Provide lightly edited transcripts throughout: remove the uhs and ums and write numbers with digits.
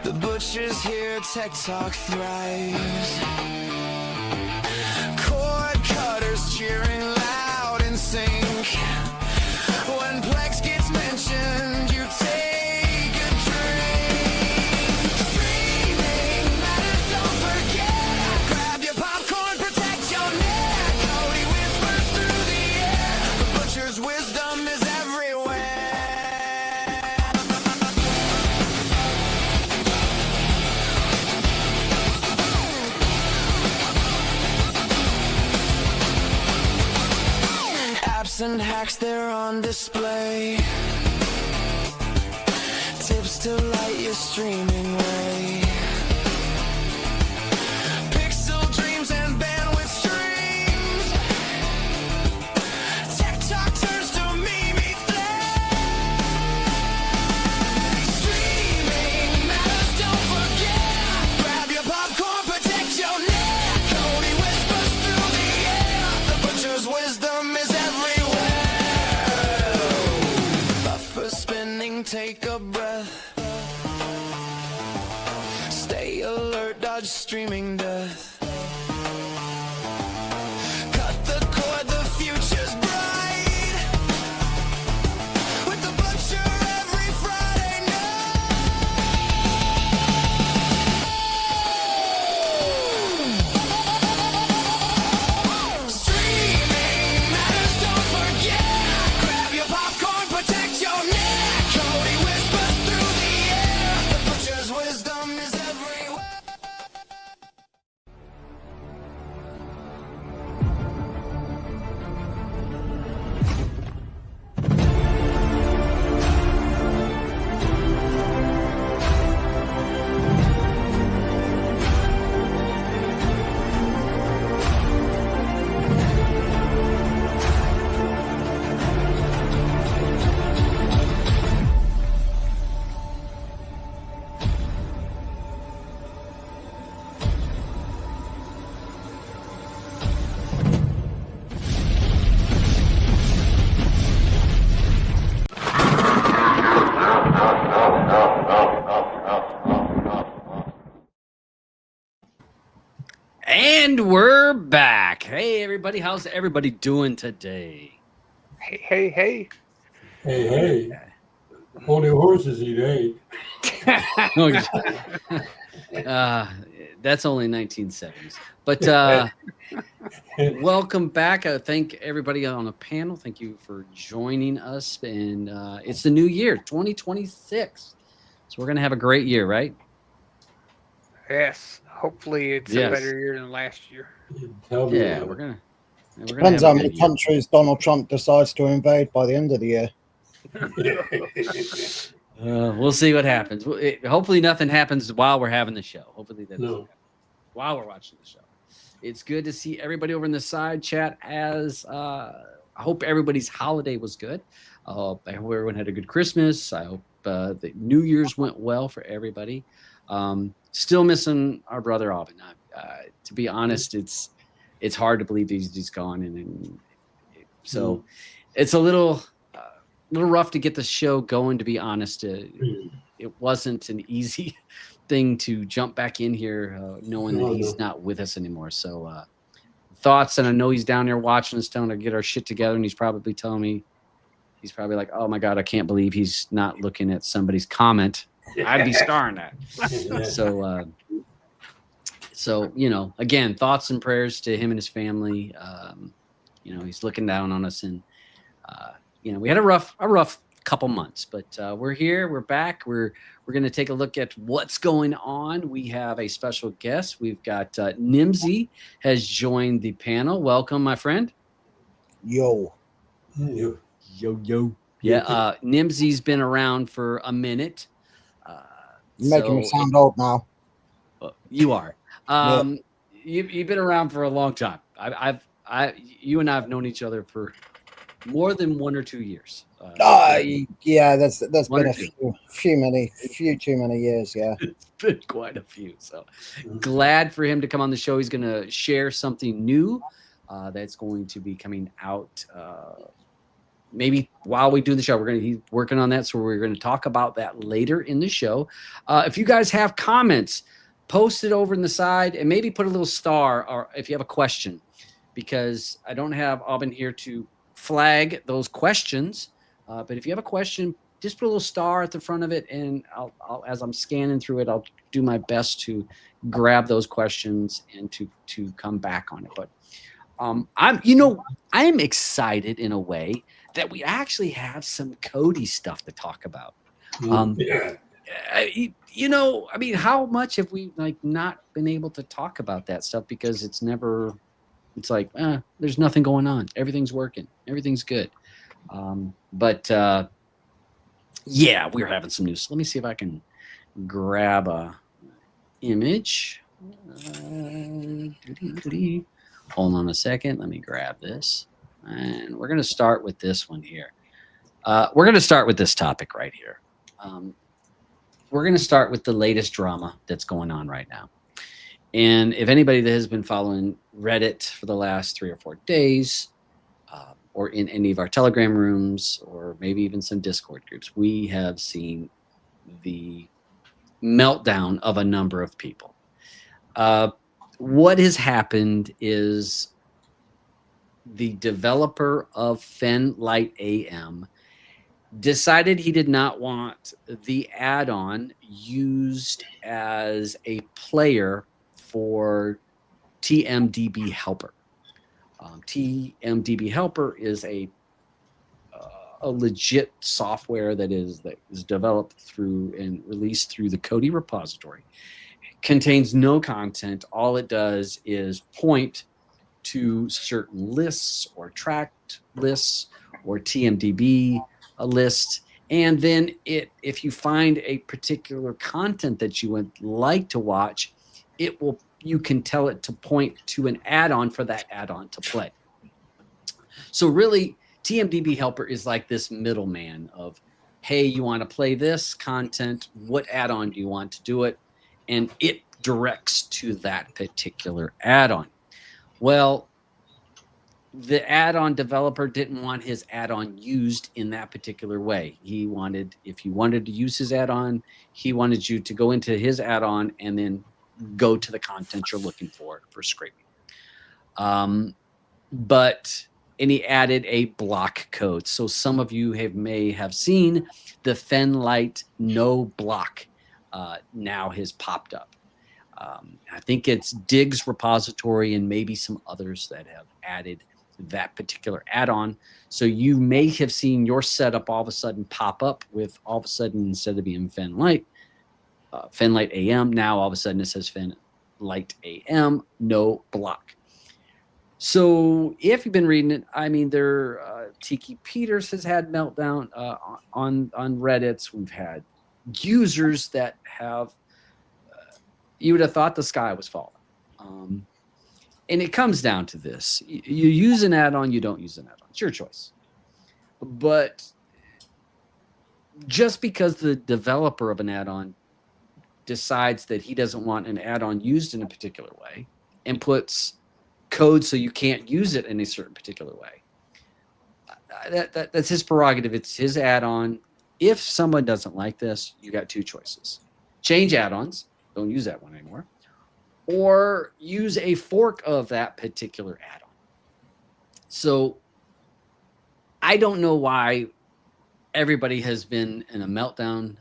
The butchers hear tech talk thrives. Cord cutters cheering loud in sync. When Plex gets mentioned, you take a drink. Streaming matters, don't forget. Grab your popcorn, protect your neck. Kodi whispers through the air. The butcher's wisdom is everywhere. Apps and hacks, they're on display. Tips to light your streaming way. Pixel dreams and bandwidth streams. Tech talk turns to meme flame. Streaming matters, don't forget. Grab your popcorn, protect your neck. Kodi whispers through the air. The butcher's wisdom is everywhere. Buffer spinning, take a breath. Stay alert, dodge streaming death. Cut the cord, the future's bright. With the butcher every Friday night. Streaming matters, don't forget. Grab your popcorn, protect your neck. Kodi whispers through the air. The butcher's wisdom is everywhere. And we're back. Hey, everybody. How's everybody doing today? Hey, hey, hey. Hey, hey. Only horses eat hay. That's only 1970s. But welcome back. Thank everybody on the panel. Thank you for joining us. And it's the new year, 2026. So we're going to have a great year, right? Yes. Hopefully it's a better year than last year. Tell me Yeah, about we're it. gonna Depends have how a many good year. countries Donald Trump decides to invade by the end of the year. We'll see what happens. Hopefully nothing happens while we're having the show. Hopefully that doesn't happen while we're watching the show. It's good to see everybody over in the side chat. I hope everybody's holiday was good. I hope everyone had a good Christmas. I hope the New Year's went well for everybody. Still missing our brother Alvin. To be honest, it's hard to believe he's gone, and so it's a little rough to get the show going. To be honest, it wasn't an easy thing to jump back in here knowing that he's not with us anymore. So thoughts, and I know he's down there watching us, telling to get our shit together, and he's probably telling me, he's probably like, "Oh my God, I can't believe he's not looking at somebody's comment." I'd be starring that. So again, thoughts and prayers to him and his family. He's looking down on us, and we had a rough couple months, but we're here, we're back. We're going to take a look at what's going on. We have a special guest. We've got Nimsy has joined the panel. Welcome, my friend. Yo. Yo. Yeah, Nimsy's been around for a minute. You're making me sound old now. You are. You've been around for a long time. You and I have known each other for more than 1 or 2 years. Yeah, there's been a few too many years. Yeah, it's been quite a few. So glad for him to come on the show. He's going to share something new that's going to be coming out maybe while we do the show, he's working on that. So we're going to talk about that later in the show. If you guys have comments, post it over in the side and maybe put a little star, or if you have a question, because I don't have Aubin here to flag those questions. But if you have a question, just put a little star at the front of it, and I'll as I'm scanning through it, I'll do my best to grab those questions and to come back on it. But I'm excited in a way that we actually have some Kodi stuff to talk about. Yeah. I mean, how much have we not been able to talk about that stuff because it's like, there's nothing going on. Everything's working. Everything's good. But yeah, we're having some news. Let me see if I can grab a image. Hold on a second. Let me grab this. And we're going to start with this one here. We're going to start with this topic right here. We're going to start with the latest drama that's going on right now. And if anybody that has been following Reddit for the last 3 or 4 days, or in any of our Telegram rooms, or maybe even some Discord groups, we have seen the meltdown of a number of people. What has happened is the developer of Fen Light AM decided he did not want the add-on used as a player for TMDB Helper. TMDB Helper is a legit software that is developed through and released through the Kodi repository. It contains no content. All it does is point to certain lists or tracked lists or TMDB list, and then if you find a particular content that you would like to watch, you can tell it to point to an add-on for that add-on to play. So really, TMDB Helper is like this middleman of, hey, you want to play this content, what add-on do you want to do it? And it directs to that particular add-on. Well, the add-on developer didn't want his add-on used in that particular way. If you wanted to use his add-on, he wanted you to go into his add-on and then go to the content you're looking for scraping. And he added a block code. So some of you may have seen the Fenlight No Block now has popped up. I think it's Dig's repository and maybe some others that have added that particular add-on. So you may have seen your setup all of a sudden pop up with all of a sudden, instead of being Fenlight AM, now all of a sudden it says Fenlight AM No Block. So if you've been reading it, I mean, Tiki Peters has had meltdown on Reddit. We've had users that have, you would have thought the sky was falling. And it comes down to this. You use an add-on, you don't use an add-on. It's your choice. But just because the developer of an add-on decides that he doesn't want an add-on used in a particular way and puts code so you can't use it in a certain particular way, that's his prerogative. It's his add-on. If someone doesn't like this, you got 2 choices. Change add-ons. Don't use that one anymore. Or use a fork of that particular add-on. So I don't know why everybody has been in a meltdown,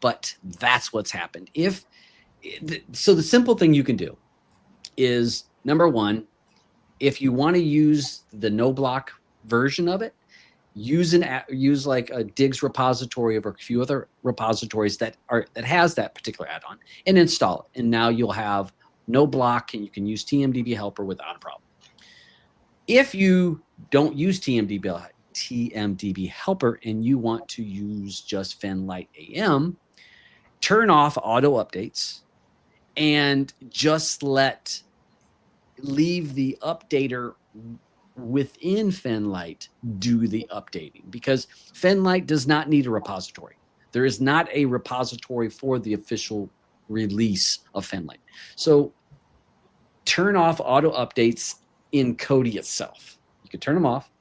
but that's what's happened. So the simple thing you can do is, number one, if you want to use the no block version of it, use like a Dig's repository or a few other repositories that has that particular add-on, and install it. And now you'll have no block, and you can use TMDB Helper without a problem. If you don't use TMDB Helper and you want to use just Fenlight AM, turn off auto updates and just leave the updater within Fenlight do the updating, because Fenlight does not need a repository. There is not a repository for the official release of Fenlight. So turn off auto updates in Kodi itself. You can turn them off,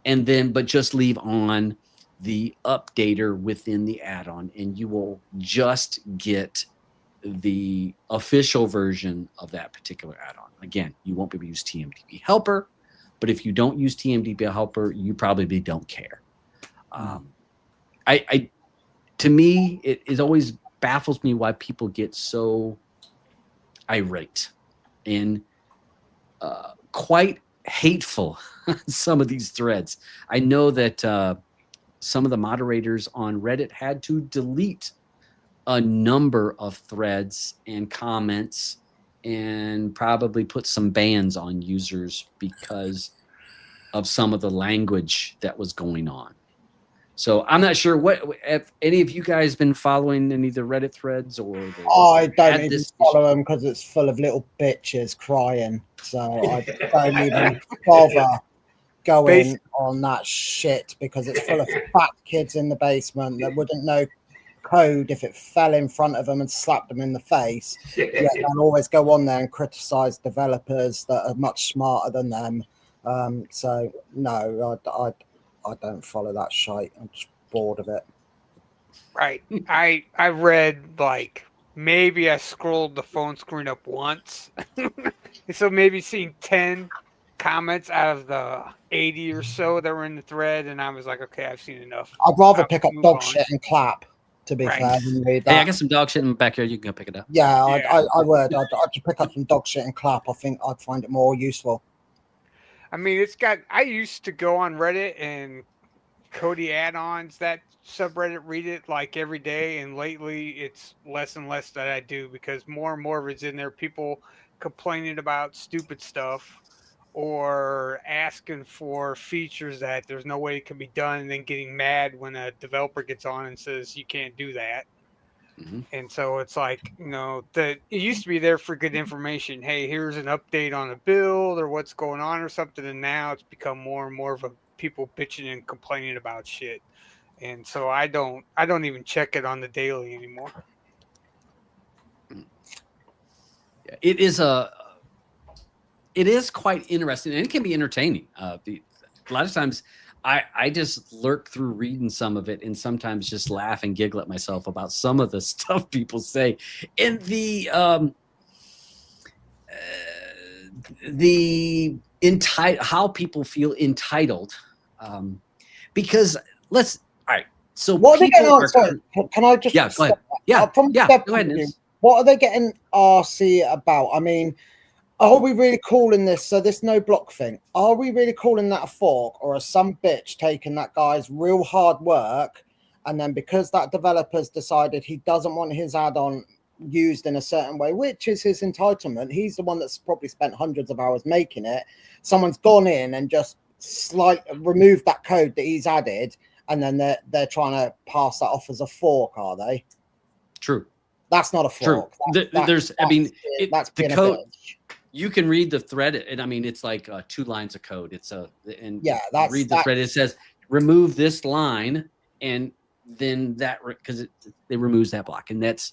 and then but just leave on the updater within the add-on, and you will just get the official version of that particular add-on. Again, you won't be able to use TMDB Helper, but if you don't use TMDB Helper, you probably don't care. To me, it always baffles me why people get so irate and quite hateful on some of these threads. I know that some of the moderators on Reddit had to delete a number of threads and comments and probably put some bans on users because of some of the language that was going on. So I'm not sure if any of you guys been following any of the Reddit threads or I don't even follow them because it's full of little bitches crying. So I don't even bother going on that shit because it's full of fat kids in the basement that wouldn't know code if it fell in front of them and slapped them in the face. Yet they'll always go on there and criticize developers that are much smarter than them. So no, I don't follow that shite. I'm just bored of it. Right. I read like maybe I scrolled the phone screen up once. So maybe seeing 10 comments out of the 80 or so that were in the thread, and I was like, okay, I've seen enough. I'd rather pick up dog shit and clap, to be fair, than read that. Hey, I got some dog shit in the backyard. You can go pick it up. Yeah, I would. I'd just pick up some dog shit and clap. I think I'd find it more useful. I mean, I used to go on Reddit and Kodi add-ons, that subreddit, read it like every day, and lately it's less and less that I do because more and more of it's in there, people complaining about stupid stuff or asking for features that there's no way it can be done, and then getting mad when a developer gets on and says you can't do that. And so it's like, it used to be there for good information. Hey, here's an update on a build or what's going on or something, and now it's become more and more of a people bitching and complaining about shit. And so I don't even check it on the daily anymore. It is quite interesting, and it can be entertaining. A lot of times I just lurk through reading some of it and sometimes just laugh and giggle at myself about some of the stuff people say. And how people feel entitled. Because all right. So what are they getting on? Sorry, can I just? Yeah, go ahead. Yeah, go ahead. What are they getting RC about? I mean, are we really calling this? So this no block thing, are we really calling that a fork, or is some bitch taking that guy's real hard work, and then because that developer's decided he doesn't want his add-on used in a certain way, which is his entitlement, he's the one that's probably spent hundreds of hours making it, someone's gone in and just removed that code that he's added, and then they're trying to pass that off as a fork, are they? True. That's not a fork. True. That's the code. You can read the thread, and I mean it's like 2 lines of code. Read the thread. It says remove this line, and then because it removes that block, and that's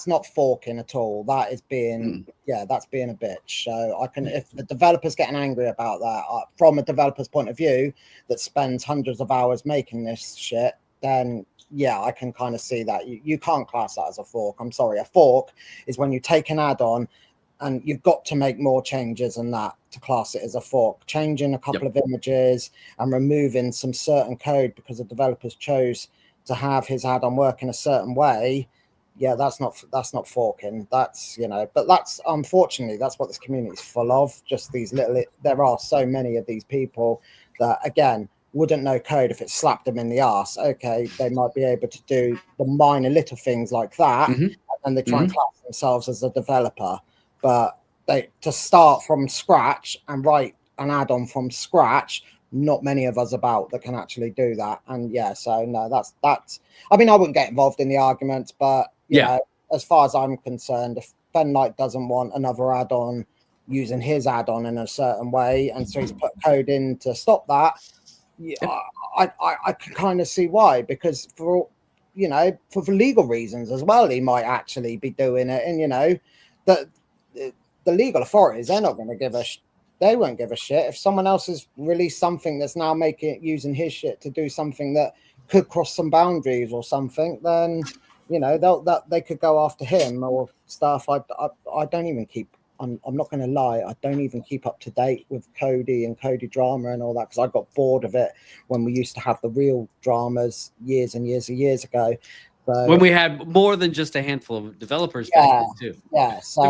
not forking at all. That is being that's being a bitch. So I can, if the developer's getting angry about that from a developer's point of view that spends hundreds of hours making this shit, then I can kind of see that you can't class that as a fork. I'm sorry, a fork is when you take an add-on and you've got to make more changes than that to class it as a fork. Changing a couple of images and removing some certain code because the developers chose to have his add-on work in a certain way. Yeah, that's not forking. That's, but that's, unfortunately, that's what this community is full of. Just these there are so many of these people that, again, wouldn't know code if it slapped them in the ass. Okay, they might be able to do the minor little things like that, and they try and class themselves as a developer. But to start from scratch and write an add-on from scratch, not many of us about that can actually do that. And so no, that's. I mean, I wouldn't get involved in the arguments, but you know, as far as I'm concerned, if Fen Light doesn't want another add-on using his add-on in a certain way, and so he's put code in to stop that, I can kind of see why, because for legal reasons as well, he might actually be doing it, and that. The legal authorities, they're not going to give they won't give a shit. If someone else has released something that's now using his shit to do something that could cross some boundaries or something, then they could go after him or stuff. I don't even keep. I'm not going to lie. I don't even keep up to date with Kodi and Kodi drama and all that, because I got bored of it when we used to have the real dramas years and years ago. So, when we had more than just a handful of developers back then too. Yeah. So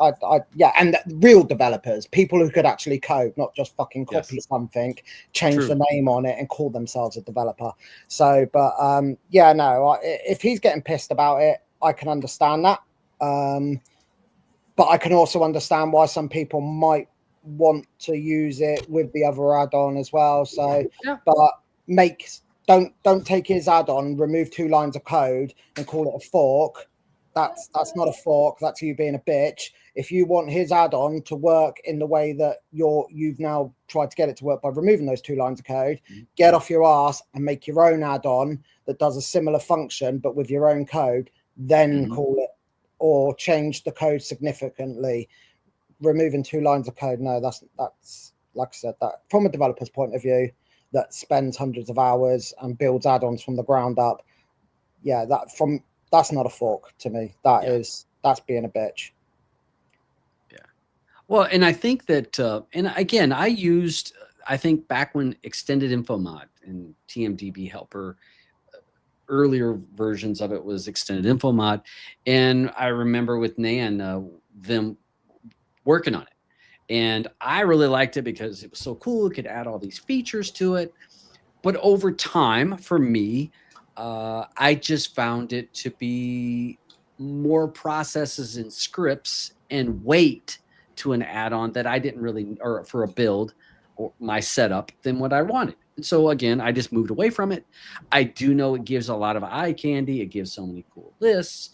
and the real developers, people who could actually code, not just fucking copy something, change the name on it and call themselves a developer. So, but if he's getting pissed about it, I can understand that. But I can also understand why some people might want to use it with the other add-on as well. So, but don't take his add-on, remove 2 lines of code and call it a fork. That's not a fork. That's you being a bitch. If you want his add-on to work in the way that you've now tried to get it to work by removing those 2 lines of code, get off your ass and make your own add-on that does a similar function but with your own code, then call it, or change the code significantly. Removing 2 lines of code, no, that's like I said, that from a developer's point of view that spends hundreds of hours and builds add-ons from the ground up, that's not a fork to me. That's being a bitch. Yeah. Well, and I think that and again, I think back when extended info mod and TMDB Helper, earlier versions of it was extended info mod, and I remember with Nan them working on it, and I really liked it because it was so cool. It could add all these features to it, but over time for me, I just found it to be more processes and scripts and weight to an add-on that I didn't really, or for a build or my setup, than what I wanted. And so again, I just moved away from it. I do know it gives a lot of eye candy. It gives so many cool lists.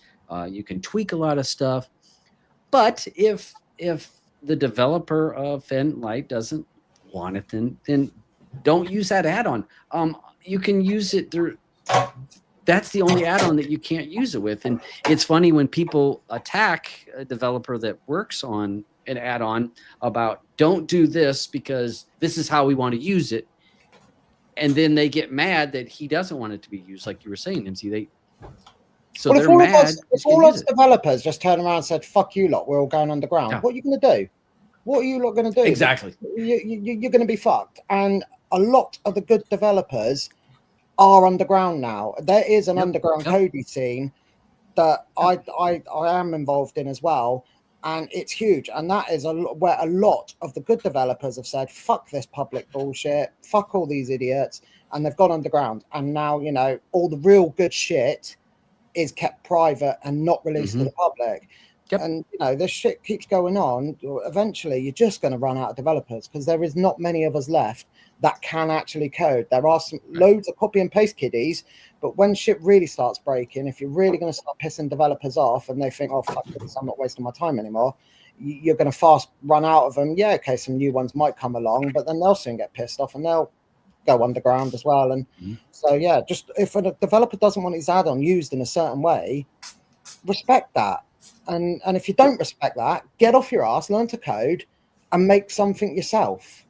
You can tweak a lot of stuff. But if the developer of Fen Light doesn't want it, then don't use that add-on. You can use it through. That's the only add-on that you can't use it with. And it's funny when people attack a developer that works on an add-on about don't do this because this is how we want to use it. And then they get mad that he doesn't want it to be used, like you were saying, MC. They're mad. If all those developers just turned around and said, "Fuck you lot, we're all going underground," what are you going to do? What are you lot going to do? Exactly. You're going to be fucked. And a lot of the good developers are underground now. There is an underground Kodi scene that I am involved in as well. And it's huge. And that is where a lot of the good developers have said, fuck this public bullshit, fuck all these idiots. And they've gone underground. And now, all the real good shit is kept private and not released to the public. And, this shit keeps going on. Eventually, you're just going to run out of developers because there is not many of us left that can actually code. There are loads of copy and paste kiddies, but when shit really starts breaking, if you're really going to start pissing developers off and they think, oh, fuck this, I'm not wasting my time anymore, you're going to fast run out of them. Yeah, okay, some new ones might come along, but then they'll soon get pissed off and they'll go underground as well. And so, just if a developer doesn't want his add-on used in a certain way, respect that. And if you don't respect that, get off your ass, learn to code, and make something yourself.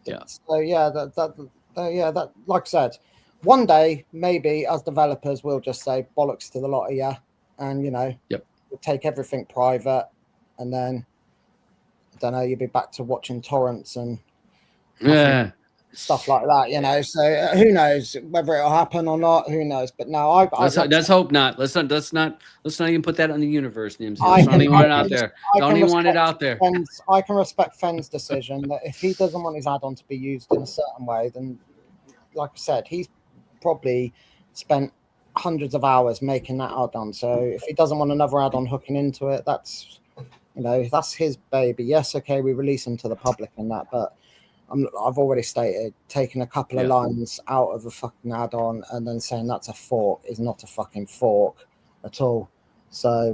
Yeah. So that like I said, one day maybe as developers we'll just say bollocks to the lot of you, and we'll take everything private, and then I don't know, you'll be back to watching torrents and stuff like that, So who knows whether it'll happen or not? Who knows? But no, let's hope not. Let's not even put that on the universe, Nimsy. Let's not even want it out there. Don't even want it out there. I can respect Fen's decision that if he doesn't want his add-on to be used in a certain way, then, like I said, he's probably spent hundreds of hours making that add-on. So if he doesn't want another add-on hooking into it, that's that's his baby. Yes, okay, we release him to the public and that, but I've already stated, taking a couple of lines out of a fucking add-on and then saying that's a fork is not a fucking fork at all. So,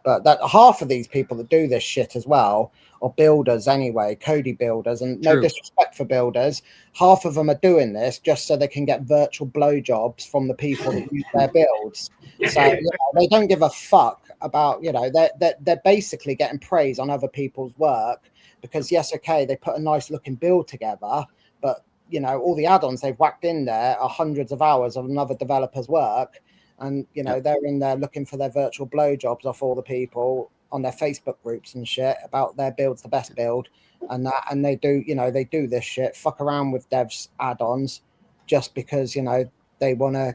but that half of these people that do this shit as well are builders anyway, Kodi builders, and no disrespect for builders. Half of them are doing this just so they can get virtual blowjobs from the people that use their builds. So they don't give a fuck about, they're basically getting praise on other people's work because yes, okay, they put a nice looking build together, but you know, all the add-ons they've whacked in there are hundreds of hours of another developer's work, and you know, they're in there looking for their virtual blowjobs off all the people on their Facebook groups and shit about their build's the best build, and that, and they do, you know, they do this shit, fuck around with devs add-ons just because, you know, they want to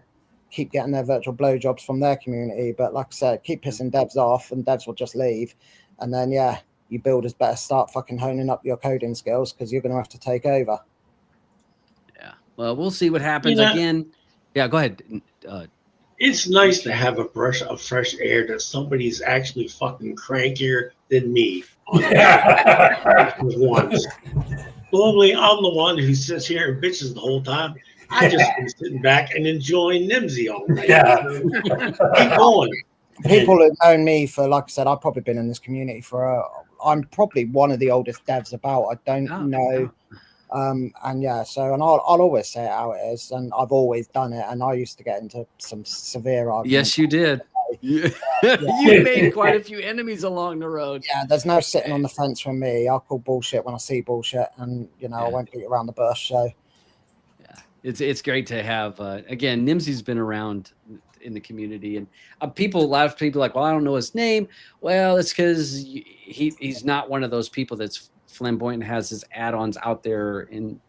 keep getting their virtual blowjobs from their community. But like I said, keep pissing devs off and devs will just leave, and then you builders better start fucking honing up your coding skills, because you're going to have to take over. Yeah, well, we'll see what happens. Again. Yeah, go ahead. It's nice to have a brush of fresh air that somebody's actually fucking crankier than me on once. Normally, I'm the one who sits here and bitches the whole time. I just been sitting back and enjoying Nimsy all night. Yeah. Keep going. People who've known me for, like I said, I've probably been in this community for I'm probably one of the oldest devs about. I don't know. And I'll always say it how it is, and I've always done it, and I used to get into some severe arguments. Yes, you did. You made quite a few enemies along the road. Yeah, there's no sitting on the fence from me. I'll call bullshit when I see bullshit, and you know, I won't beat around the bush. So it's great to have again, Nimsy's been around in the community, and a lot of people are like, well, I don't know his name. Well, it's because he's not one of those people that's flamboyant and has his add-ons out there. In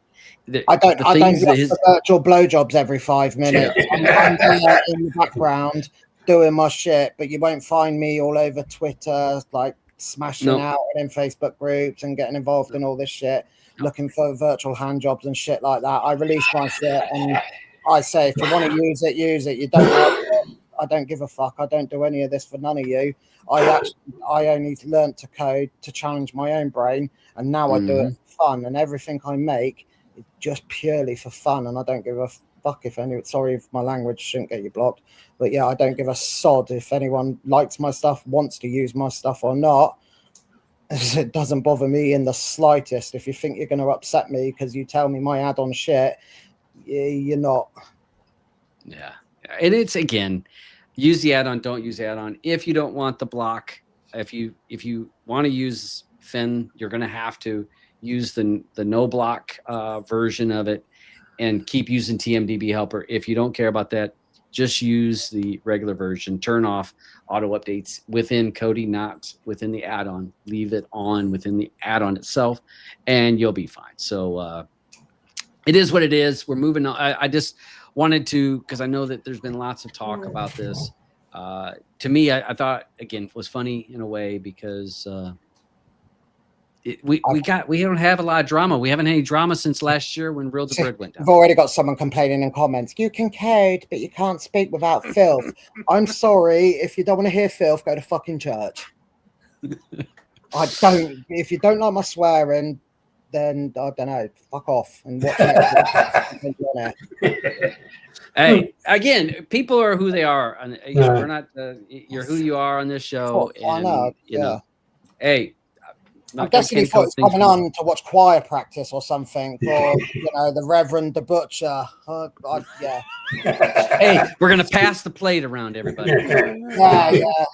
I don't get the virtual blowjobs every 5 minutes. I'm there in the background doing my shit, but you won't find me all over Twitter like smashing out in Facebook groups and getting involved in all this shit, looking for virtual hand jobs and shit like that. I release my shit and I say, if you want to use it, use it. You don't like it, I don't give a fuck. I don't do any of this for none of you. I only learned to code to challenge my own brain, and now I do it for fun, and everything I make is just purely for fun, and I don't give a fuck if anyone, sorry if my language shouldn't get you blocked, but yeah, I don't give a sod if anyone likes my stuff, wants to use my stuff or not. It doesn't bother me in the slightest. If you think you're going to upset me because you tell me my add-on shit, you're not. Yeah, and it's, again, use the add-on, don't use the add-on. If you don't want the block, if you want to use Fen, you're going to have to use the no block version of it, and keep using TMDB Helper. If you don't care about that, just use the regular version. Turn off auto updates within Kodi, not within the add-on. Leave it on within the add-on itself, and you'll be fine. So it is what it is. We're moving on. I just wanted to, because I know that there's been lots of talk about this. To me, I thought, again, it was funny in a way, because we don't have a lot of drama. We haven't had any drama since last year when Real to Bird went down. I've already got someone complaining in comments. You can code, but you can't speak without filth. I'm sorry, if you don't want to hear filth, go to fucking church. If you don't like my swearing, then I don't know, fuck off and watch Netflix. Hey, again, people are who they are. We're not. You're who you are on this show. I know. You know, hey. I'm guessing he thought he was coming on to watch choir practice or something, or the Reverend the Butcher. Yeah. Hey, we're gonna pass the plate around, everybody. Yeah.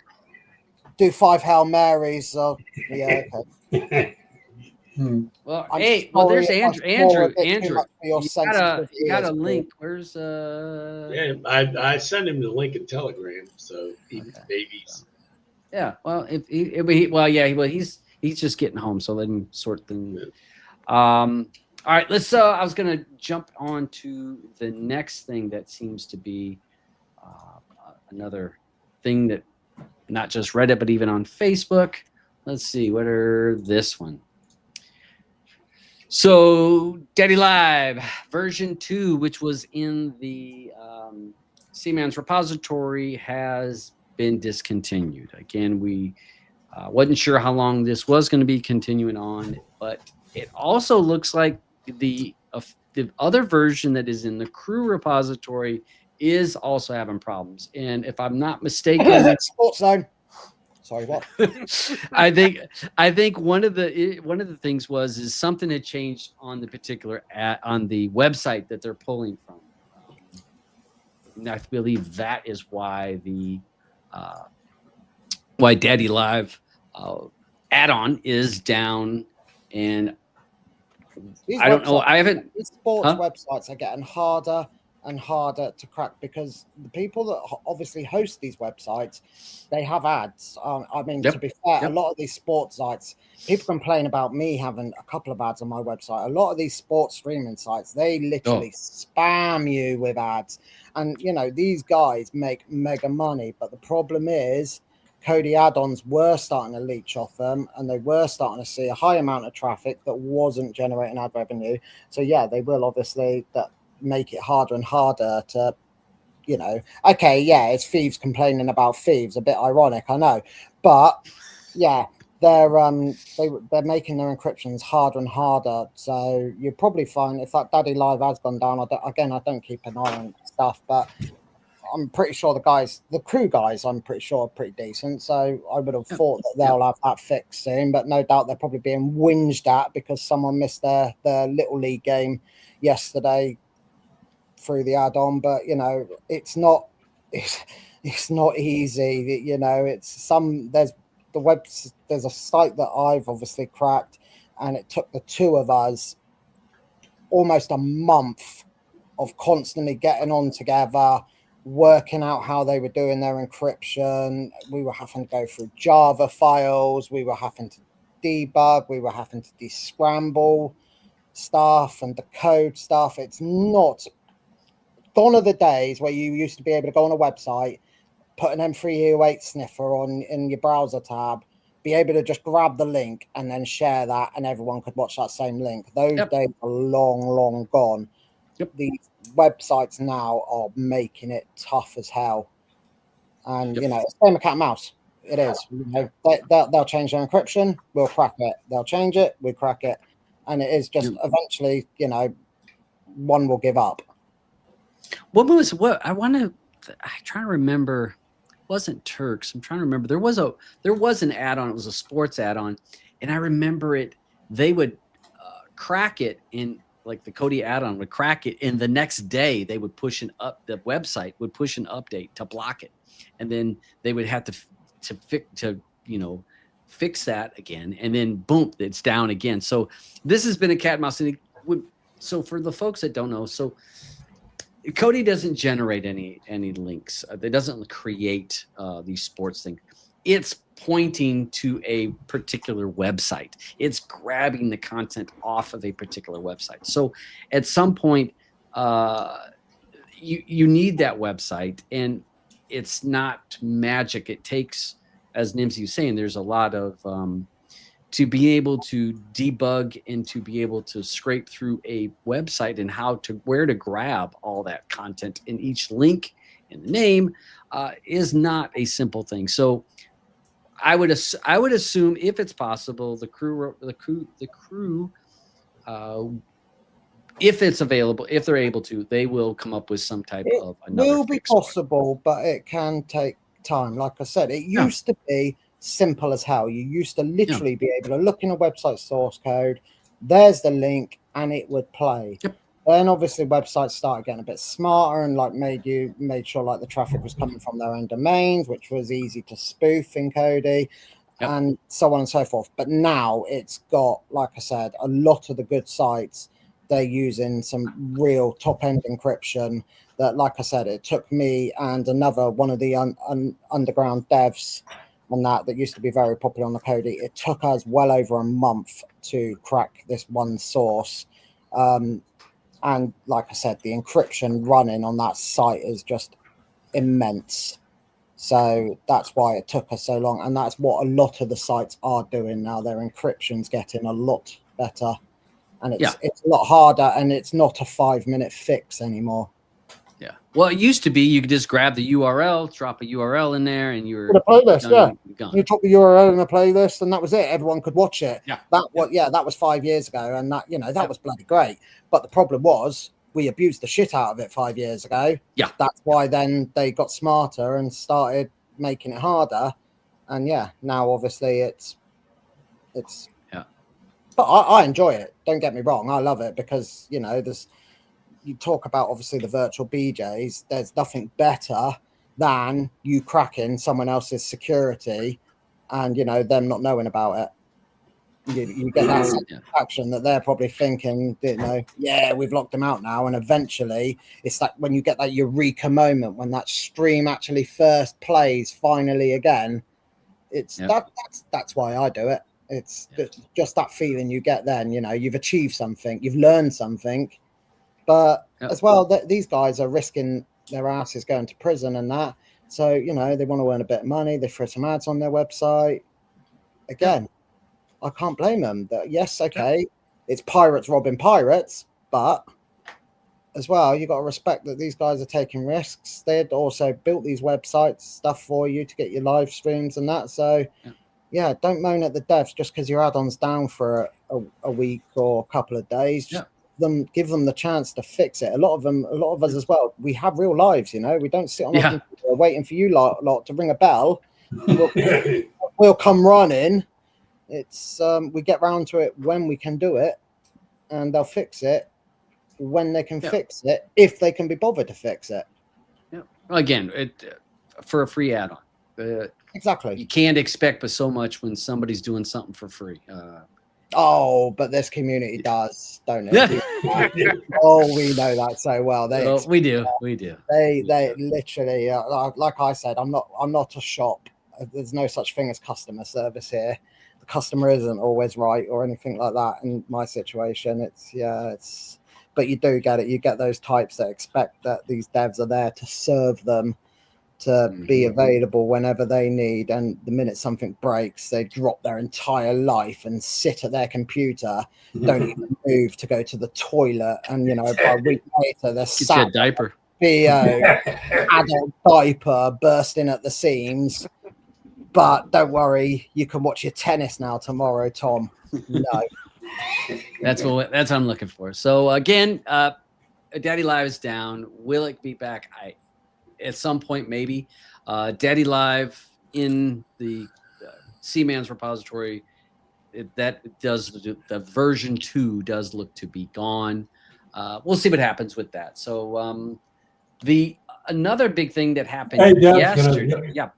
Do 5 Hail Marys. So yeah. Okay. Well, there's Andrew. You got a link. Where's Yeah, I sent him the link in Telegram, so babies. Yeah. Well, he's just getting home, so let him sort things. All right, let's. I was gonna jump on to the next thing that seems to be another thing that not just Reddit, but even on Facebook. Let's see, what are this one? So DaddyLive version 2, which was in the Seaman's repository, has been discontinued. Again, we wasn't sure how long this was going to be continuing on, but it also looks like the other version that is in the crew repository is also having problems. And if I'm not mistaken, Sports Zone. Sorry, what? I think one of the things is something had changed on the particular on the website that they're pulling from. And I believe that is why the why DaddyLive add-on is down And These I don't know. I haven't. These sports Huh? websites are getting harder and harder to crack because the people that obviously host these websites, they have ads. I mean, Yep. to be fair, Yep. a lot of these sports sites, people complain about me having a couple of ads on my website. A lot of these sports streaming sites, they literally spam you with ads. And, you know, these guys make mega money. But the problem is, Kodi add-ons were starting to leech off them, and they were starting to see a high amount of traffic that wasn't generating ad revenue. So yeah, they will obviously make it harder and harder to, you know, okay, yeah, it's thieves complaining about thieves, a bit ironic, I know, but yeah, they're making their encryptions harder and harder. So you'll probably find if that DaddyLive has gone down, I don't keep an eye on stuff, but I'm pretty sure the crew guys, I'm pretty sure are pretty decent. So I would have thought that they'll have that fixed soon, but no doubt they're probably being whinged at because someone missed their Little League game yesterday through the add-on. But you know, it's not easy. You know, there's a site that I've obviously cracked, and it took the two of us almost a month of constantly getting on together, working out how they were doing their encryption. We were having to go through Java files, we were having to debug, we were having to descramble stuff and decode stuff. It's not gone are the days where you used to be able to go on a website, put an M308 sniffer on in your browser tab, be able to just grab the link and then share that, and everyone could watch that same link. Those days are long gone. These websites now are making it tough as hell, and you know, it's same a cat and mouse. It is. You know, they'll change their encryption, we'll crack it. They'll change it, we crack it, and it is just eventually, you know, one will give up. I'm trying to remember. It wasn't Turks. I'm trying to remember. There was an add-on. It was a sports add-on, and I remember it. They would crack it in, like the Kodi add-on would crack it, and the next day they would the website would push an update to block it, and then they would have to fix that again, and then boom, it's down again. So this has been a cat and mouse. So for the folks that don't know, so Kodi doesn't generate any links. It doesn't create these sports things. It's pointing to a particular website. It's grabbing the content off of a particular website. So at some point, you need that website, and it's not magic. It takes, as Nimsy was saying, there's a lot of to be able to debug and to be able to scrape through a website and where to grab all that content in each link in the name is not a simple thing. So I would assume, if it's possible, the crew, if it's available, if they're able to, they will come up with some type of another. It will be possible, but it can take time. Like I said, it used to be simple as hell. You used to literally be able to look in a website source code, there's the link, and it would play. Then obviously websites started getting a bit smarter and like made sure like the traffic was coming from their own domains, which was easy to spoof in Kodi, and so on and so forth. But now it's got, like I said, a lot of the good sites, they're using some real top end encryption that, like I said, it took me and another one of the underground devs on that used to be very popular on the Kodi. It took us well over a month to crack this one source. And like I said, the encryption running on that site is just immense. So that's why it took us so long. And that's what a lot of the sites are doing now. Their encryption's getting a lot better. And it's a lot harder, and it's not a 5-minute fix anymore. Yeah. Well, it used to be you could just grab the URL, drop a URL in there, and you're the playlist. Gone. You drop the URL in a playlist, and that was it. Everyone could watch it. That was 5 years ago, and that was bloody great. But the problem was we abused the shit out of it 5 years ago. That's why then they got smarter and started making it harder. And now obviously it's. But I enjoy it. Don't get me wrong. I love it because you talk about obviously the virtual BJs. There's nothing better than you cracking someone else's security and them not knowing about it. You get that satisfaction that they're probably thinking, you know, yeah, we've locked them out now. And eventually it's like when you get that eureka moment, when that stream actually first plays finally again, it's that's why I do it. It's just that feeling you get then, you know, you've achieved something, you've learned something, but as well, these guys are risking their asses going to prison and that. So, you know, they want to earn a bit of money. They throw some ads on their website. Again, I can't blame them. Yes, okay, it's pirates robbing pirates, but as well, you got to respect that these guys are taking risks. They'd also built these websites, stuff for you to get your live streams and that. So, yeah, don't moan at the devs just because your add-on's down for a week or a couple of days. Just give them the chance to fix it. A lot of us as well, we have real lives, you know. We don't sit on our computer waiting for you lot to ring a bell. We'll come running. It's we get round to it when we can do it, and they'll fix it when they can fix it, if they can be bothered to fix it. Again, for a free add-on. Exactly. You can't expect but so much when somebody's doing something for free. But this community does, don't it? Oh, we know that so well. We do. They literally, like I said, I'm not a shop. There's no such thing as customer service here. The customer isn't always right or anything like that. In my situation, but you do get it. You get those types that expect that these devs are there to serve them, to be available whenever they need, and the minute something breaks, they drop their entire life and sit at their computer, don't even move to go to the toilet, and you know, by a week later they're sat diaper, adult diaper bursting at the seams. But don't worry, you can watch your tennis now tomorrow, Tom. No, that's what I'm looking for. So again, DaddyLive is down. Will it be back? At some point, maybe. DaddyLive in the Seaman's repository, the version 2 does look to be gone. We'll see what happens with that. So another big thing that happened yesterday.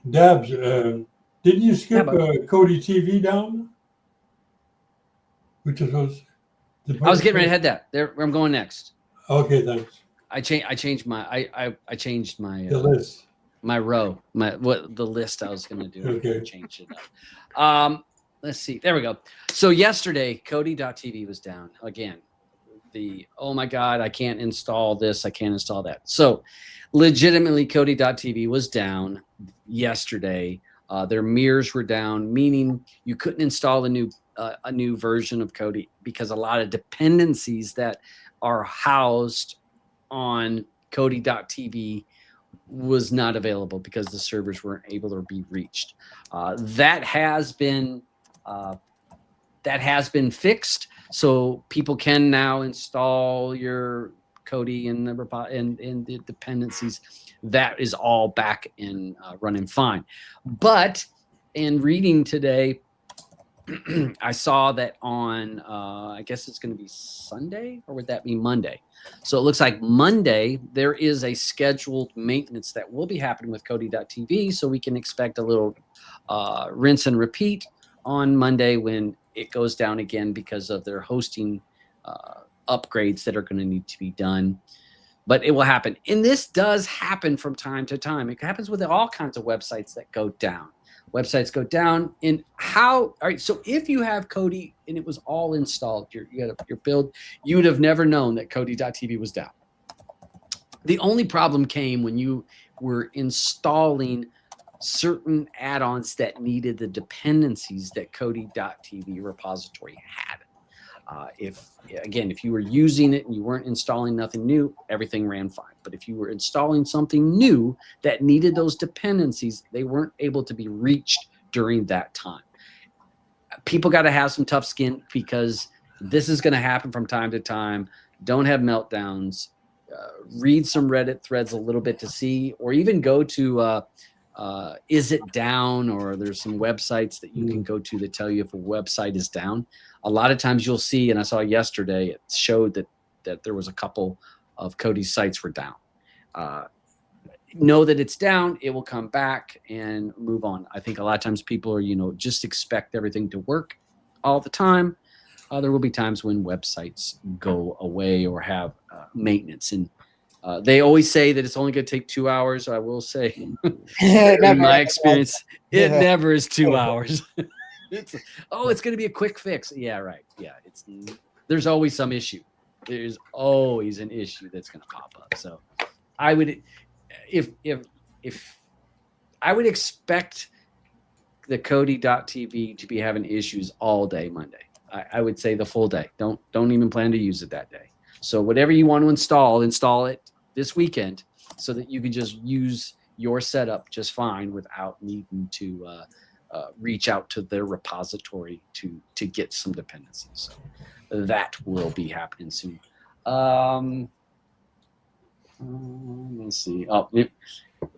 Dabs, didn't you skip Kodi TV down? Which was I was getting ready to head that. There, where I'm going next. Okay, thanks. I changed my the list, my row, the list I was going to do. Okay. I changed it up. Let's see. There we go. So yesterday, Kodi.tv was down again. Oh my God, I can't install this. I can't install that. So legitimately, Kodi.tv was down yesterday. Their mirrors were down, meaning you couldn't install a new version of Kodi because a lot of dependencies that are housed on Kodi.tv was not available because the servers weren't able to be reached. That has been fixed, so people can now install your Kodi and the dependencies. That is all back in running fine. But in reading today, I saw that on I guess it's going to be Sunday, or would that be Monday? So it looks like Monday there is a scheduled maintenance that will be happening with Kodi.tv, so we can expect a little rinse and repeat on Monday when it goes down again because of their hosting upgrades that are going to need to be done. But it will happen. And this does happen from time to time. It happens with all kinds of websites that go down. Websites go down. And all right, so if you have Kodi and it was all installed, you had your build, you would have never known that Kodi.tv was down. The only problem came when you were installing certain add-ons that needed the dependencies that Kodi.tv repository had. If you were using it and you weren't installing nothing new, everything ran fine. But if you were installing something new that needed those dependencies, they weren't able to be reached during that time. People got to have some tough skin because this is going to happen from time to time. Don't have meltdowns. Read some Reddit threads a little bit to see, or even go to Is It Down, or there's some websites that you can go to that tell you if a website is down. A lot of times you'll see, and I saw yesterday, it showed that there was a couple of Kodi's sites were down. Know that it's down, it will come back and move on. I think a lot of times people are, just expect everything to work. all the time. There will be times when websites go away or have maintenance, and they always say that it's only going to take 2 hours. I will say, in my experience, it never is 2 hours. It's going to be a quick fix. Yeah, right. Yeah, there's always some issue. There's always an issue that's going to pop up. So I would, if I would expect the Kodi.tv to be having issues all day Monday. I would say the full day. Don't even plan to use it that day. So whatever you want to install it this weekend so that you can just use your setup just fine without needing to reach out to their repository to get some dependencies. So that will be happening soon. Let's see. Oh,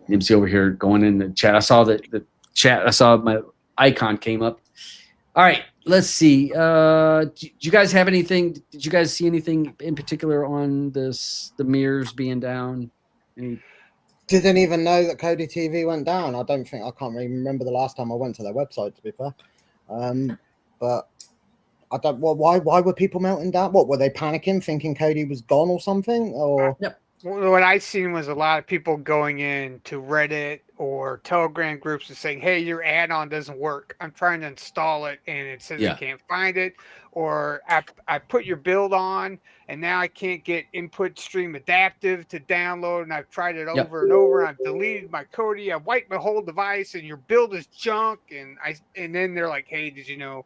Nibsy over here going in the chat. I saw the chat. I saw my icon came up. All right, let's see. Did you guys have anything? Did you guys see anything in particular on the mirrors being down? Didn't even know that Kodi TV went down. I can't really remember the last time I went to their website, to be fair. But I don't. Well, why were people melting down? What were they panicking, thinking Kodi was gone or something? Or Yep. What I seen was a lot of people going in to Reddit or Telegram groups and saying, "Hey, your add-on doesn't work. I'm trying to install it and it says I can't find it." Or I put your build on and now I can't get input stream adaptive to download, and I've tried it over and over. I've deleted my Kodi. I wiped my whole device and your build is junk. And then they're like, "Hey, did you know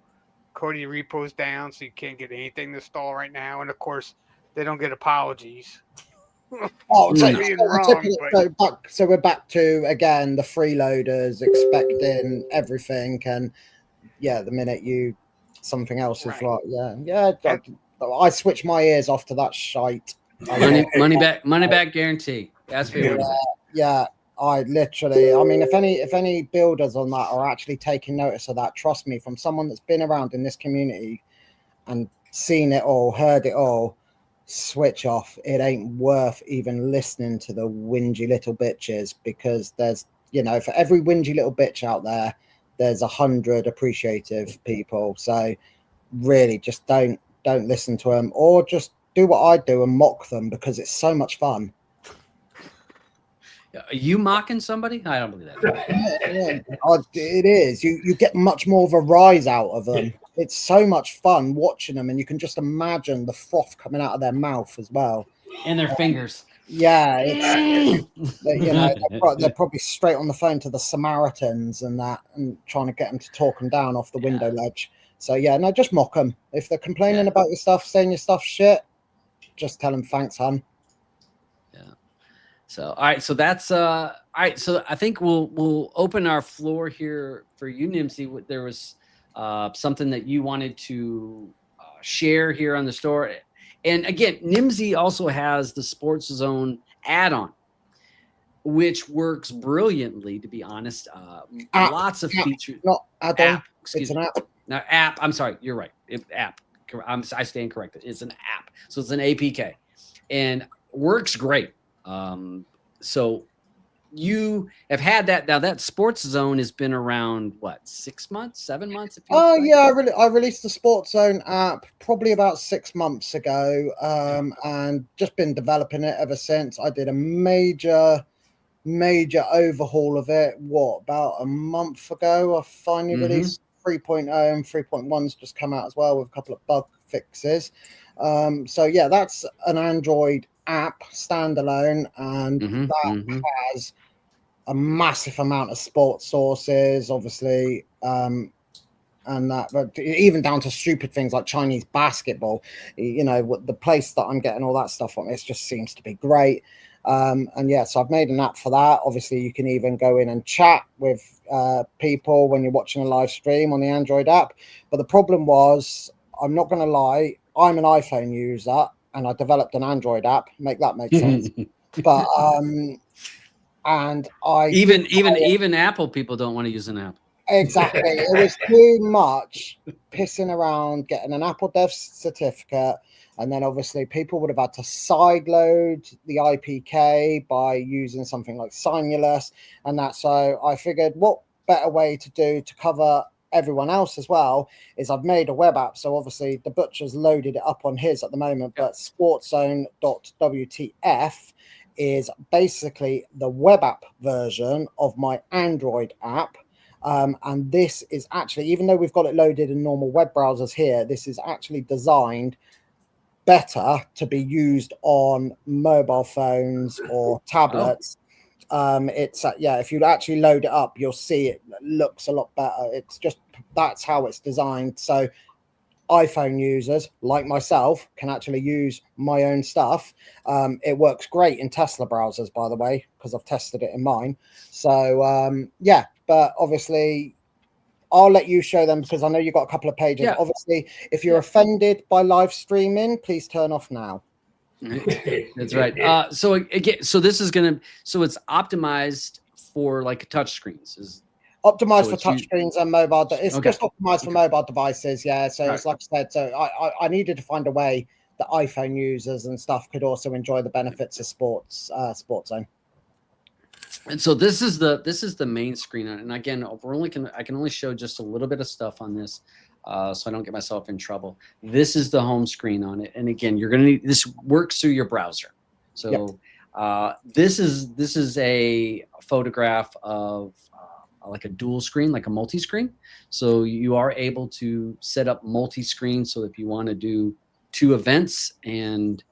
Kodi repo's down, so you can't get anything to install right now?" And of course, they don't get apologies. So we're back to again the freeloaders expecting everything, and the minute something else is right, I switch my ears off to that shite. Money back guarantee. That's fair. I mean, if any builders on that are actually taking notice of that, trust me, from someone that's been around in this community and seen it all, heard it all, switch off. It ain't worth even listening to the whingy little bitches, because there's, for every whingy little bitch out there, there's 100 appreciative people. So really just don't listen to them, or just do what I do and mock them, because it's so much fun. Are you mocking somebody? I don't believe that. It is. You get much more of a rise out of them. It's so much fun watching them, and you can just imagine the froth coming out of their mouth as well. And their fingers. Yeah, they're probably straight on the phone to the Samaritans and that, and trying to get them to talk them down off the window ledge. So just mock them. If they're complaining about your stuff, saying your stuff shit, just tell them thanks, hun. So, all right. So that's all right. So I think we'll open our floor here for you, Nimsy. There was something that you wanted to share here on the store. And again, Nimsy also has the Sports Zone add-on, which works brilliantly, to be honest. Lots of features. Not add-on. It's an app. Now, app. I'm sorry. You're right. App. I stand corrected. It's an app. So it's an APK, and works great. So you have had that. Now that Sports Zone has been around, what, 6 months, 7 months? I released the Sports Zone app probably about 6 months ago, and just been developing it ever since. I did a major overhaul of it. About a month ago, I finally released 3.0, and 3.1's just come out as well with a couple of bug fixes. That's an Android app standalone, and that has a massive amount of sports sources, obviously, and that, but even down to stupid things like Chinese basketball. The place that I'm getting all that stuff from, it just seems to be great. So I've made an app for that. Obviously, you can even go in and chat with people when you're watching a live stream on the Android app. But the problem was, I'm not going to lie, I'm an iPhone user, and I developed an Android app. Make sense. But and I even Apple people don't want to use an app. Exactly. It was too much pissing around getting an Apple Dev certificate, and then obviously people would have had to sideload the IPK by using something like Sinulus and that. So I figured, what better way to do to cover everyone else as well is I've made a web app. So obviously the butcher's loaded it up on his at the moment, but sportzone.wtf is basically the web app version of my Android app. And this is actually, even though we've got it loaded in normal web browsers here, this is actually designed better to be used on mobile phones or tablets. It's if you actually load it up, you'll see it looks a lot better. It's just, that's how it's designed. So iPhone users like myself can actually use my own stuff. It works great in Tesla browsers, by the way, because I've tested it in mine. So but obviously I'll let you show them because I know you've got a couple of pages. Obviously, if you're offended by live streaming, please turn off now. That's right. So again, so this is so it's optimized for like touch screens. Is optimized for touch screens and mobile. It's just optimized for mobile devices. Yeah. So it's like I said. So I needed to find a way that iPhone users and stuff could also enjoy the benefits of Sports Zone. And so this is the main screen, and again, I can only show just a little bit of stuff on this, so I don't get myself in trouble. This is the home screen on it, and again, you're gonna need this works through your browser. So this is a photograph of like a dual screen, like a multi-screen. So you are able to set up multi-screen. So if you want to do 2 events, and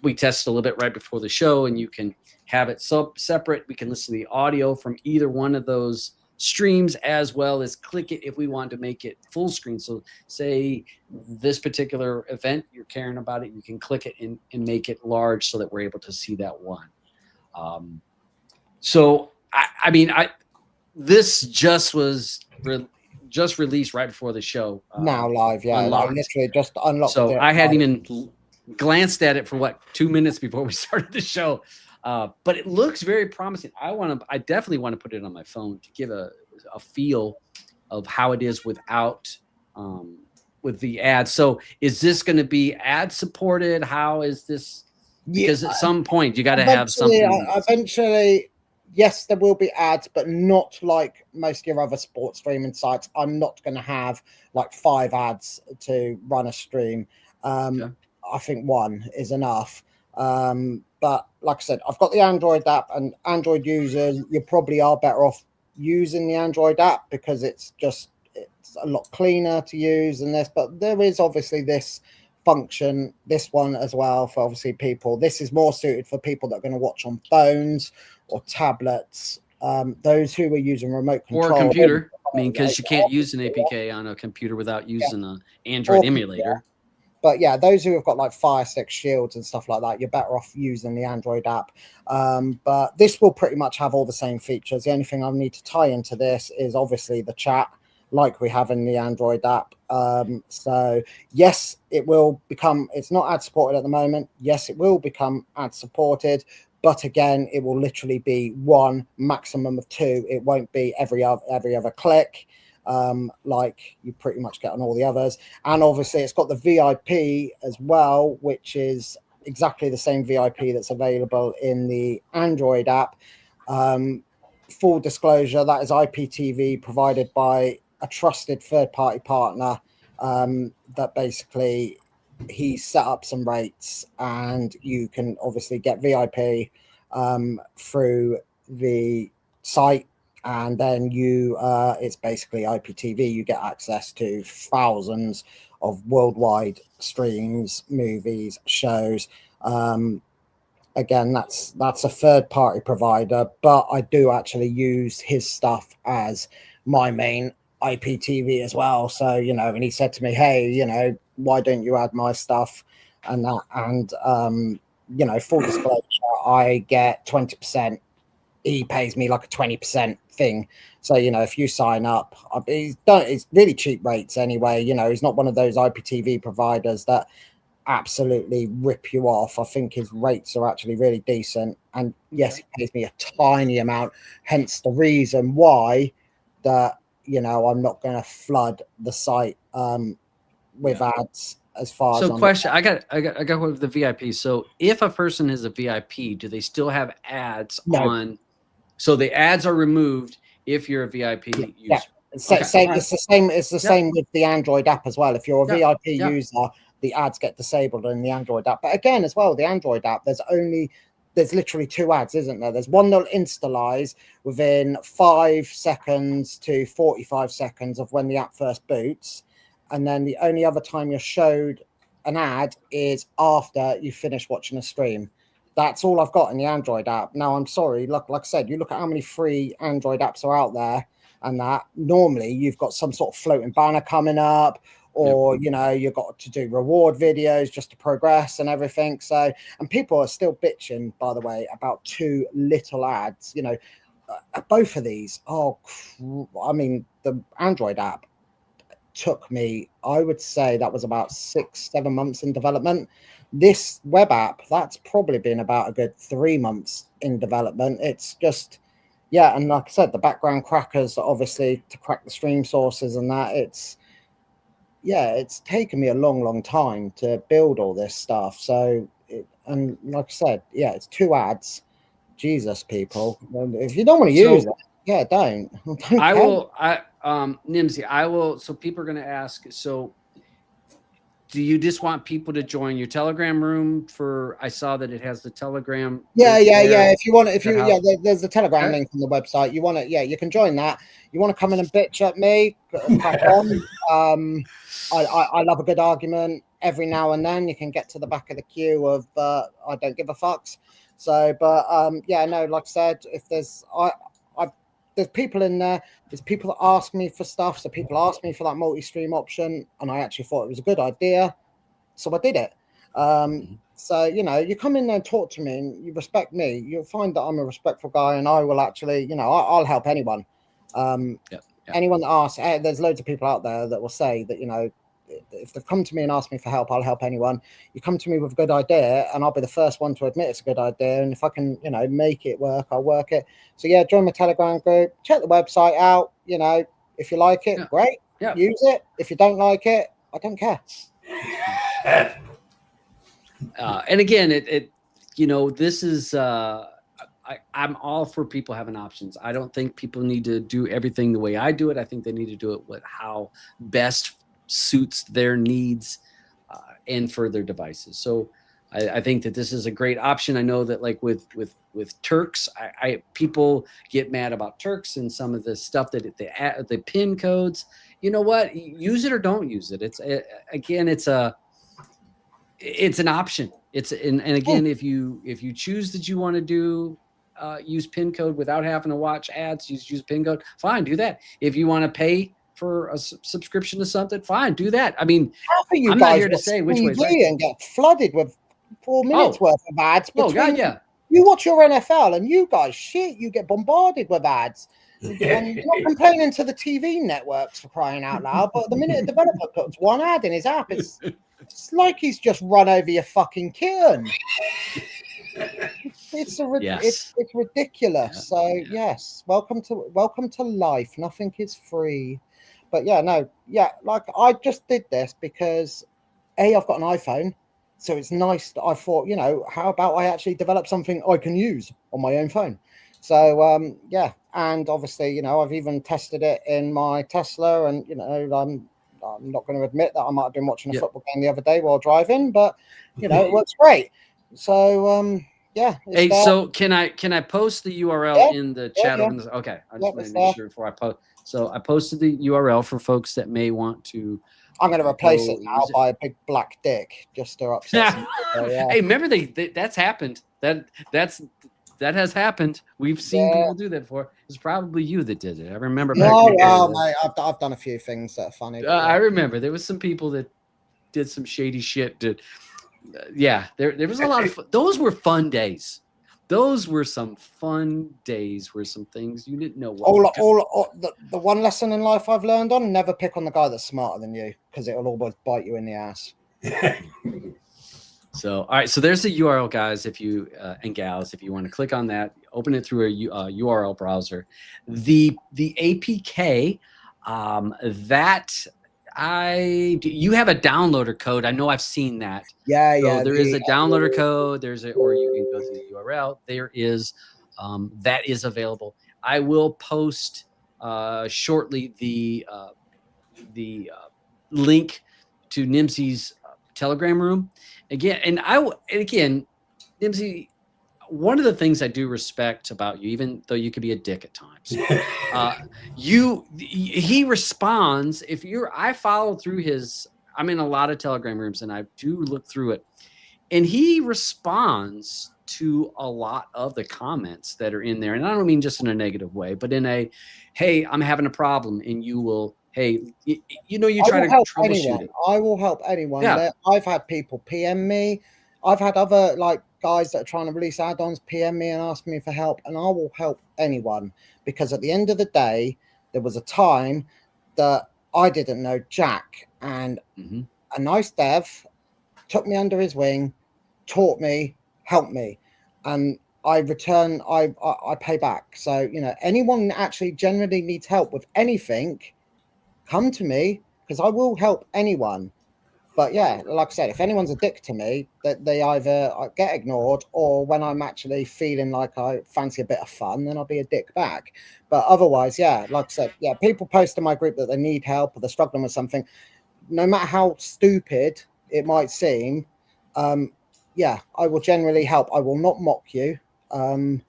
we tested a little bit right before the show, and you can have it separate. We can listen to the audio from either one of those streams, as well as click it if we want to make it full screen. So say this particular event, you're caring about it, you can click it and make it large so that we're able to see that one. So I mean, this just was just released right before the show. Now live, yeah. I literally just unlocked it. So I hadn't even glanced at it for 2 minutes before we started the show. But it looks very promising. I definitely want to put it on my phone to give a feel of how it is without with the ads. So is this going to be ad supported? How is this? Because at some point you got to have something. Eventually, yes, there will be ads, but not like most of your other sports streaming sites. I'm not going to have like 5 ads to run a stream. I think 1 is enough. But like I said, I've got the Android app, and Android users, you probably are better off using the Android app because it's a lot cleaner to use than this. But there is obviously this function, this one as well, for obviously people. This is more suited for people that are going to watch on phones or tablets. Those who are using remote control. Or a computer. I mean, because you can't use an APK on a computer without using an Android emulator. But yeah, those who have got like Fire Stick shields and stuff like that, you're better off using the Android app. But this will pretty much have all the same features. The only thing I need to tie into this is obviously the chat, like we have in the Android app. So yes, it will become, it's not ad supported at the moment. Yes, it will become ad supported. But again, it will literally be 1, maximum of 2. It won't be every other click. Like you pretty much get on all the others. And obviously it's got the VIP as well, which is exactly the same VIP that's available in the Android app. Full disclosure, that is IPTV provided by a trusted third-party partner that basically he set up some rates, and you can obviously get VIP through the site. And then it's basically IPTV. You get access to thousands of worldwide streams, movies, shows. Again, that's a third-party provider, but I do actually use his stuff as my main IPTV as well. So, and he said to me, hey, why don't you add my stuff and that? And, full disclosure, I get 20%. He pays me like a 20% thing. So, if you sign up, it's really cheap rates anyway. He's not one of those IPTV providers that absolutely rip you off. I think his rates are actually really decent. And yes, he pays me a tiny amount, hence the reason why that, I'm not going to flood the site with ads as far as. So question, I got with the VIP. So if a person is a VIP, do they still have ads on? So the ads are removed if you're a VIP user. Same. It's the same. It's the same with the Android app as well. If you're a VIP user, the ads get disabled in the Android app. But again, as well, the Android app, there's literally 2 ads, isn't there? There's one that'll installise within 5 seconds to 45 seconds of when the app first boots, and then the only other time you're showed an ad is after you finish watching a stream. That's all I've got in the Android app. Now, I'm sorry, like I said, you look at how many free Android apps are out there, and that normally you've got some sort of floating banner coming up, or you've got to do reward videos just to progress and everything. So, and people are still bitching, by the way, about too little ads. Both of these. I mean, the Android app took me, I would say that was about 6-7 months in development. This web app, that's probably been about a good 3 months in development. It's just, and like I said, the background crackers, obviously, to crack the stream sources and that, it's taken me a long time to build all this stuff. So, and like I said, it's 2 ads. Jesus, people, if you don't want to use it, don't. Nimsy, I will. So people are going to ask. So, do you just want people to join your Telegram room? I saw that it has the Telegram. Yeah. If you want, there's the Telegram link on the website. You want it? Yeah, you can join that. You want to come in and bitch at me? Crack on. I love a good argument. Every now and then, you can get to the back of the queue of I don't give a fucks. So, but like I said, if there's there's people in there. There's people that ask me for stuff. So people ask me for that multi-stream option, and I actually thought it was a good idea, so I did it. So you come in there and talk to me, and you respect me. You'll find that I'm a respectful guy, and I will actually, I'll help anyone. Anyone that asks, there's loads of people out there that will say that if they've come to me and asked me for help, I'll help anyone. You come to me with a good idea, and I'll be the first one to admit it's a good idea. And if I can, make it work, I'll work it. So join my Telegram group, check the website out. If you like it, great, use it. If you don't like it, I don't care. And again, this is. I'm all for people having options. I don't think people need to do everything the way I do it. I think they need to do it with how best suits their needs and for their devices. So I think that this is a great option. I know that like with Turks, people get mad about Turks and some of the stuff that the pin codes. You know what? Use it or don't use it. It's an option. And again, if you choose that you want to do use pin code without having to watch ads, use pin code, fine, do that. If you want to pay for a subscription to something, fine, do that. I mean, I'm not here to say which way, right? And get flooded with 4 minutes worth of ads. Oh God, yeah. You watch your NFL and you guys, you get bombarded with ads. And you're not complaining to the TV networks for crying out loud, but the minute a developer puts one ad in his app, it's like he's just run over your fucking kiln. It's ridiculous. So yes, welcome to life. Nothing is free. But like I just did this because I've got an iPhone, so it's nice that I thought, how about I actually develop something I can use on my own phone. So and obviously, I've even tested it in my Tesla, and I'm not going to admit that I might have been watching a football game the other day while driving, but it works great. So hey, so can I post the URL in the chat? Okay, I just want to make sure before I post. So I posted the URL for folks that may want to. I'm going to replace it now by a big black dick just to upset. So, Hey, remember that's happened. That has happened. We've seen people do that before. It's probably you that did it. I remember. Mate, I've done a few things that are funny. I remember there was some people that did some shady shit. There was a lot of those were fun days. Those were some fun days where some things you didn't know. The one lesson in life I've learned on: never pick on the guy that's smarter than you, because it'll always bite you in the ass. So, all right. So there's the URL, guys. If you and gals, if you want to click on that, open it through a URL browser. The APK you have a downloader code. I know I've seen that. So there is a downloader code. Or you can go to the URL. There is that is available. I will post shortly the link to Nimsy's Telegram room again. And again, Nimsy, one of the things I do respect about you, even though you could be a dick at times, he responds. I follow through I'm in a lot of Telegram rooms and I do look through it, and he responds to a lot of the comments that are in there. And I don't mean just in a negative way, but in a, hey, I'm having a problem, and you will, hey, you try to troubleshoot it. I will help anyone. Yeah. I've had people PM me. I've had other guys that are trying to release add-ons PM me and ask me for help, and I will help anyone, because at the end of the day, there was a time that I didn't know Jack, and a nice dev took me under his wing, taught me, helped me, and I return, I pay back. So, anyone that actually generally needs help with anything, come to me, because I will help anyone. But yeah, like I said, if anyone's a dick to me, that they either get ignored, or when I'm actually feeling like I fancy a bit of fun, then I'll be a dick back. But otherwise, yeah, like I said, yeah, people post in my group that they need help or they're struggling with something. No matter how stupid it might seem, yeah, I will generally help. I will not mock you. And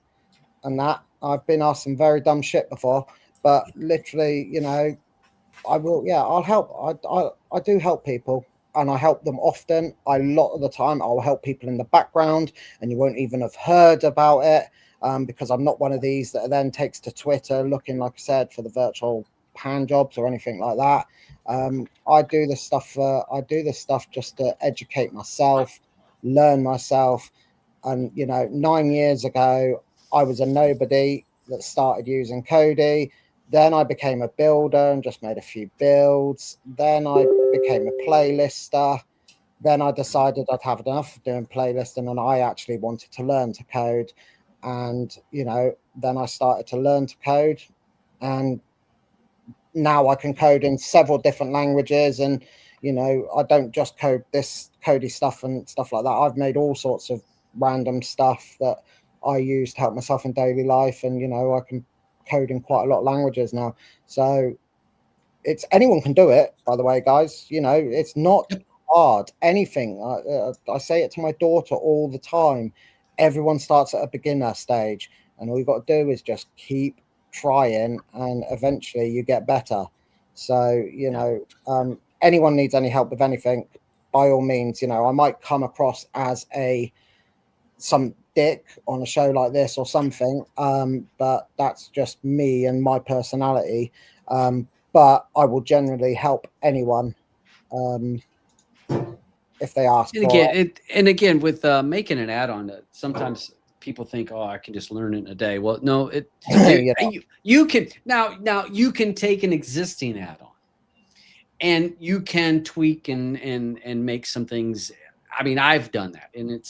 that I've been asked some very dumb shit before, but literally, I will. Yeah, I'll help. I do help people, and I help them often. A lot of the time, I'll help people in the background, and you won't even have heard about it, because I'm not one of these that then takes to Twitter looking, like I said, for the virtual hand jobs or anything like that. I do this stuff. I do this stuff just to educate myself, learn myself. And 9 years ago, I was a nobody that started using Kodi. Then I became a builder and just made a few builds. Then I became a playlister. Then I decided I'd have enough of doing playlisting, and I actually wanted to learn to code. And then I started to learn to code, and now I can code in several different languages. And I don't just code this Kodi stuff and stuff like that. I've made all sorts of random stuff that I use to help myself in daily life, and I can code in quite a lot of languages now. So it's anyone can do it, by the way, guys. It's not hard. Anything. I say it to my daughter all the time. Everyone starts at a beginner stage, and all you've got to do is just keep trying, and eventually you get better. So anyone needs any help with anything, by all means. I might come across as some dick on a show like this or something, but that's just me and my personality. But I will generally help anyone if they ask. And again, with making an add-on, sometimes people think, oh, I can just learn it in a day. Well, no, you can now you can take an existing add-on and you can tweak and make some things. I mean, I've done that, and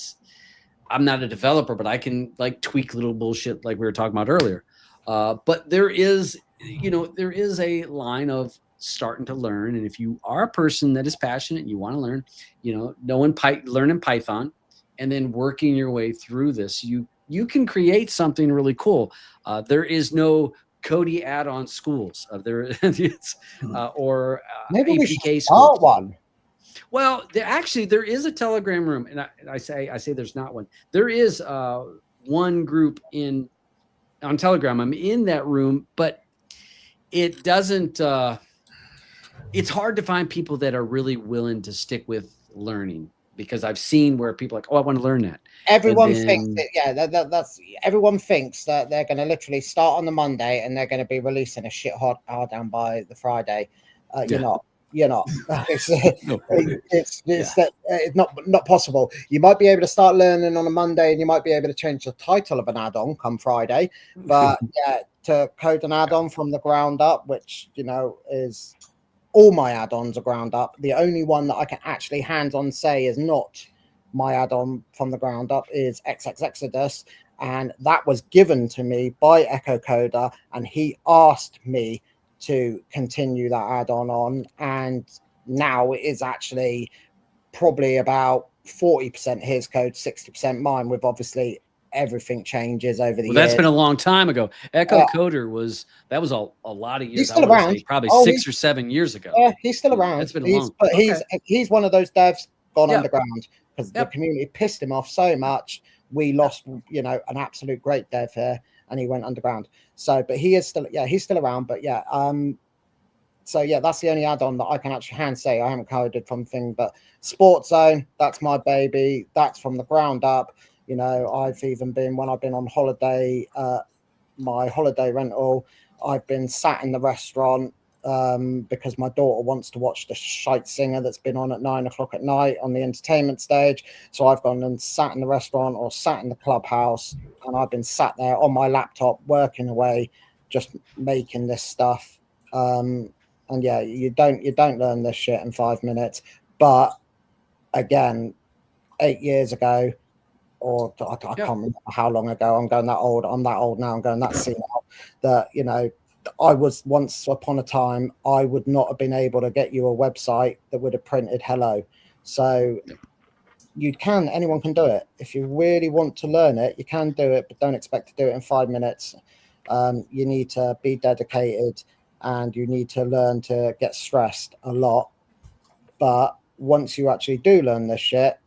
I'm not a developer, but I can tweak little bullshit like we were talking about earlier. But there is a line of starting to learn. And if you are a person that is passionate, you want to learn, learning Python, and then working your way through this, you can create something really cool. There is no Kodi add-on schools. Or maybe APK we should schools. start one. Well, there is a Telegram room, and I say there's not one. There is one group on Telegram. I'm in that room, but it doesn't. It's hard to find people that are really willing to stick with learning, because I've seen where people are like, oh, I want to learn that. Everyone thinks that's everyone thinks that they're going to literally start on the Monday and they're going to be releasing a shit hard down by the Friday. You're not. It's not possible. You might be able to start learning on a Monday, and you might be able to change the title of an add-on come Friday. But to code an add-on from the ground up, which is all my add-ons are ground up. The only one that I can actually hands-on say is not my add-on from the ground up is XX Exodus, and that was given to me by Echo Coder, and he asked me to continue that add-on on, and now it is actually probably about 40% his code, 60% mine, with obviously everything changes over the Well, years. that's been a long time ago. Echo Coder was a lot of years. He's still I would around. say probably Oh, 6 or 7 years ago. Yeah, he's still around. That's been a He's, long. but Okay. he's one of those devs gone Yep. underground because the Yep. community pissed him off so much. We lost, you know, an absolute great dev here, and he went underground. So, but he is still, he's still around. But yeah, so yeah, that's the only add-on that I can actually say I haven't coded from thing. But Sports Zone, that's my baby. That's from the ground up. You know, I've even been when I've been on holiday, my holiday rental. I've been sat in the restaurant because my daughter wants to watch the shite singer that's been on at 9 o'clock at night on the entertainment stage. So I've gone and sat in the restaurant or sat in the clubhouse, and I've been sat there on my laptop working away, just making this stuff. And yeah, you don't learn this shit in 5 minutes. But again, 8 years ago, or I can't remember how long ago. I'm that old now. I'm going that senile that, you know, I was once upon a time, I would not have been able to get you a website that would have printed hello. So anyone can do it. If you really want to learn it, you can do it, but don't expect to do it in 5 minutes. You need to be dedicated, and you need to learn to get stressed a lot. But once you actually do learn this shit,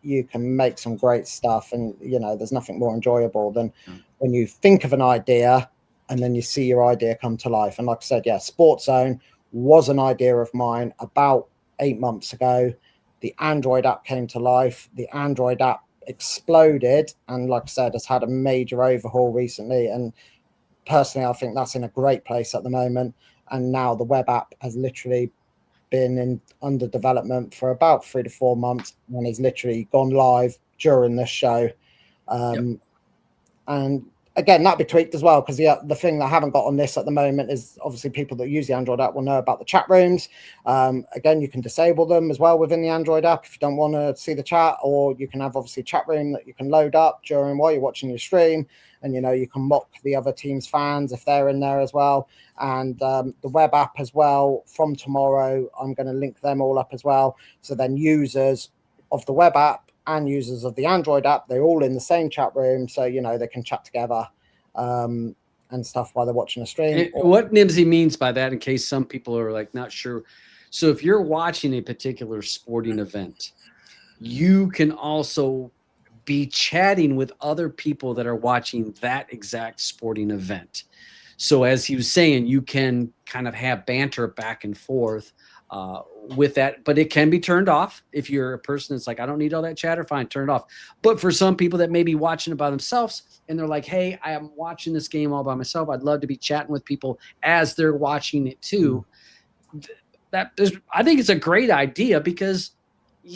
you can make some great stuff. And, you know, there's nothing more enjoyable than when you think of an idea and then you see your idea come to life. And like I said, Sports Zone was an idea of mine about 8 months ago. The Android app came to life. The Android app exploded. And like I said, it's had a major overhaul recently. And personally, I think that's in a great place at the moment. And now the web app has literally been under development for about 3 to 4 months, and he's literally gone live during this show. And again, that'll be tweaked as well, because the thing that I haven't got on this at the moment is obviously people that use the Android app will know about the chat rooms. Again, you can disable them as well within the Android app if you don't want to see the chat, or you can have obviously chat room that you can load up while you're watching your stream, and you know, you can mock the other team's fans if they're in there as well. And the web app as well, from tomorrow I'm going to link them all up as well, so then users of the web app and users of the Android app, they're all in the same chat room, so you know, they can chat together and stuff while they're watching a stream. What Nimsy means by that, in case some people are like not sure, so if you're watching a particular sporting event, you can also be chatting with other people that are watching that exact sporting event. So as he was saying, you can kind of have banter back and forth with that, but it can be turned off. If you're a person that's like, I don't need all that chatter, fine, turn it off. But for some people that may be watching it by themselves and they're like, hey, I am watching this game all by myself, I'd love to be chatting with people as they're watching it too. I think it's a great idea, because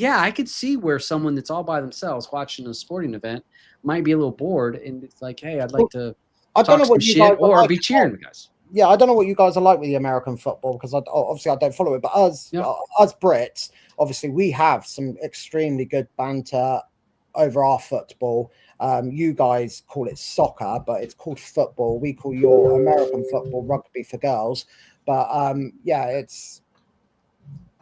I could see where someone that's all by themselves watching a sporting event might be a little bored, and it's like, hey, I'd like to talk some shit or be cheering guys. Yeah, I don't know what you guys are like with the American football, because obviously I don't follow it. But us Brits, obviously we have some extremely good banter over our football. You guys call it soccer, but it's called football. We call your American football rugby for girls. But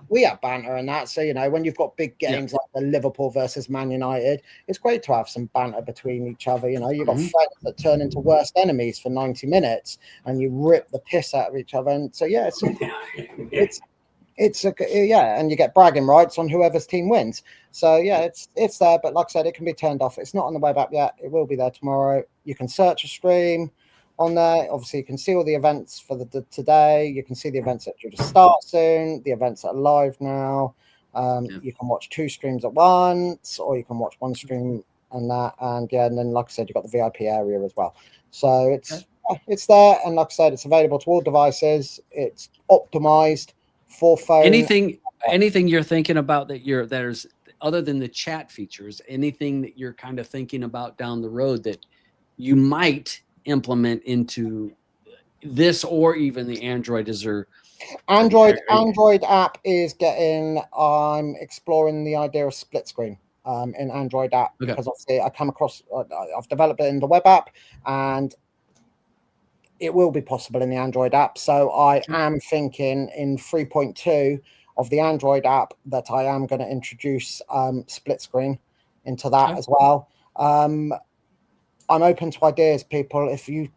we have banter and that. So, you know, when you've got big games like the Liverpool versus Man United, it's great to have some banter between each other. You know, you've got friends that turn into worst enemies for 90 minutes and you rip the piss out of each other. And so, and you get bragging rights on whoever's team wins. So, it's there. But like I said, it can be turned off. It's not on the web app yet. It will be there tomorrow. You can search a stream on there. Obviously, you can see all the events for the today. You can see the events that are due to start soon, the events that are live now. You can watch 2 streams at once, or you can watch 1 stream and that. And then like I said, you've got the VIP area as well. So it's there, and like I said, it's available to all devices. It's optimized for phone. Anything you're thinking about there's other than the chat features, anything that you're kind of thinking about down the road that you might implement into this, or even the Android? Is there Android app is getting, I'm exploring the idea of split screen in Android app, because obviously I come across, I've developed it in the web app, and it will be possible in the Android app. So I am thinking in 3.2 of the Android app that I am going to introduce split screen into that as well. I'm open to ideas, people. If you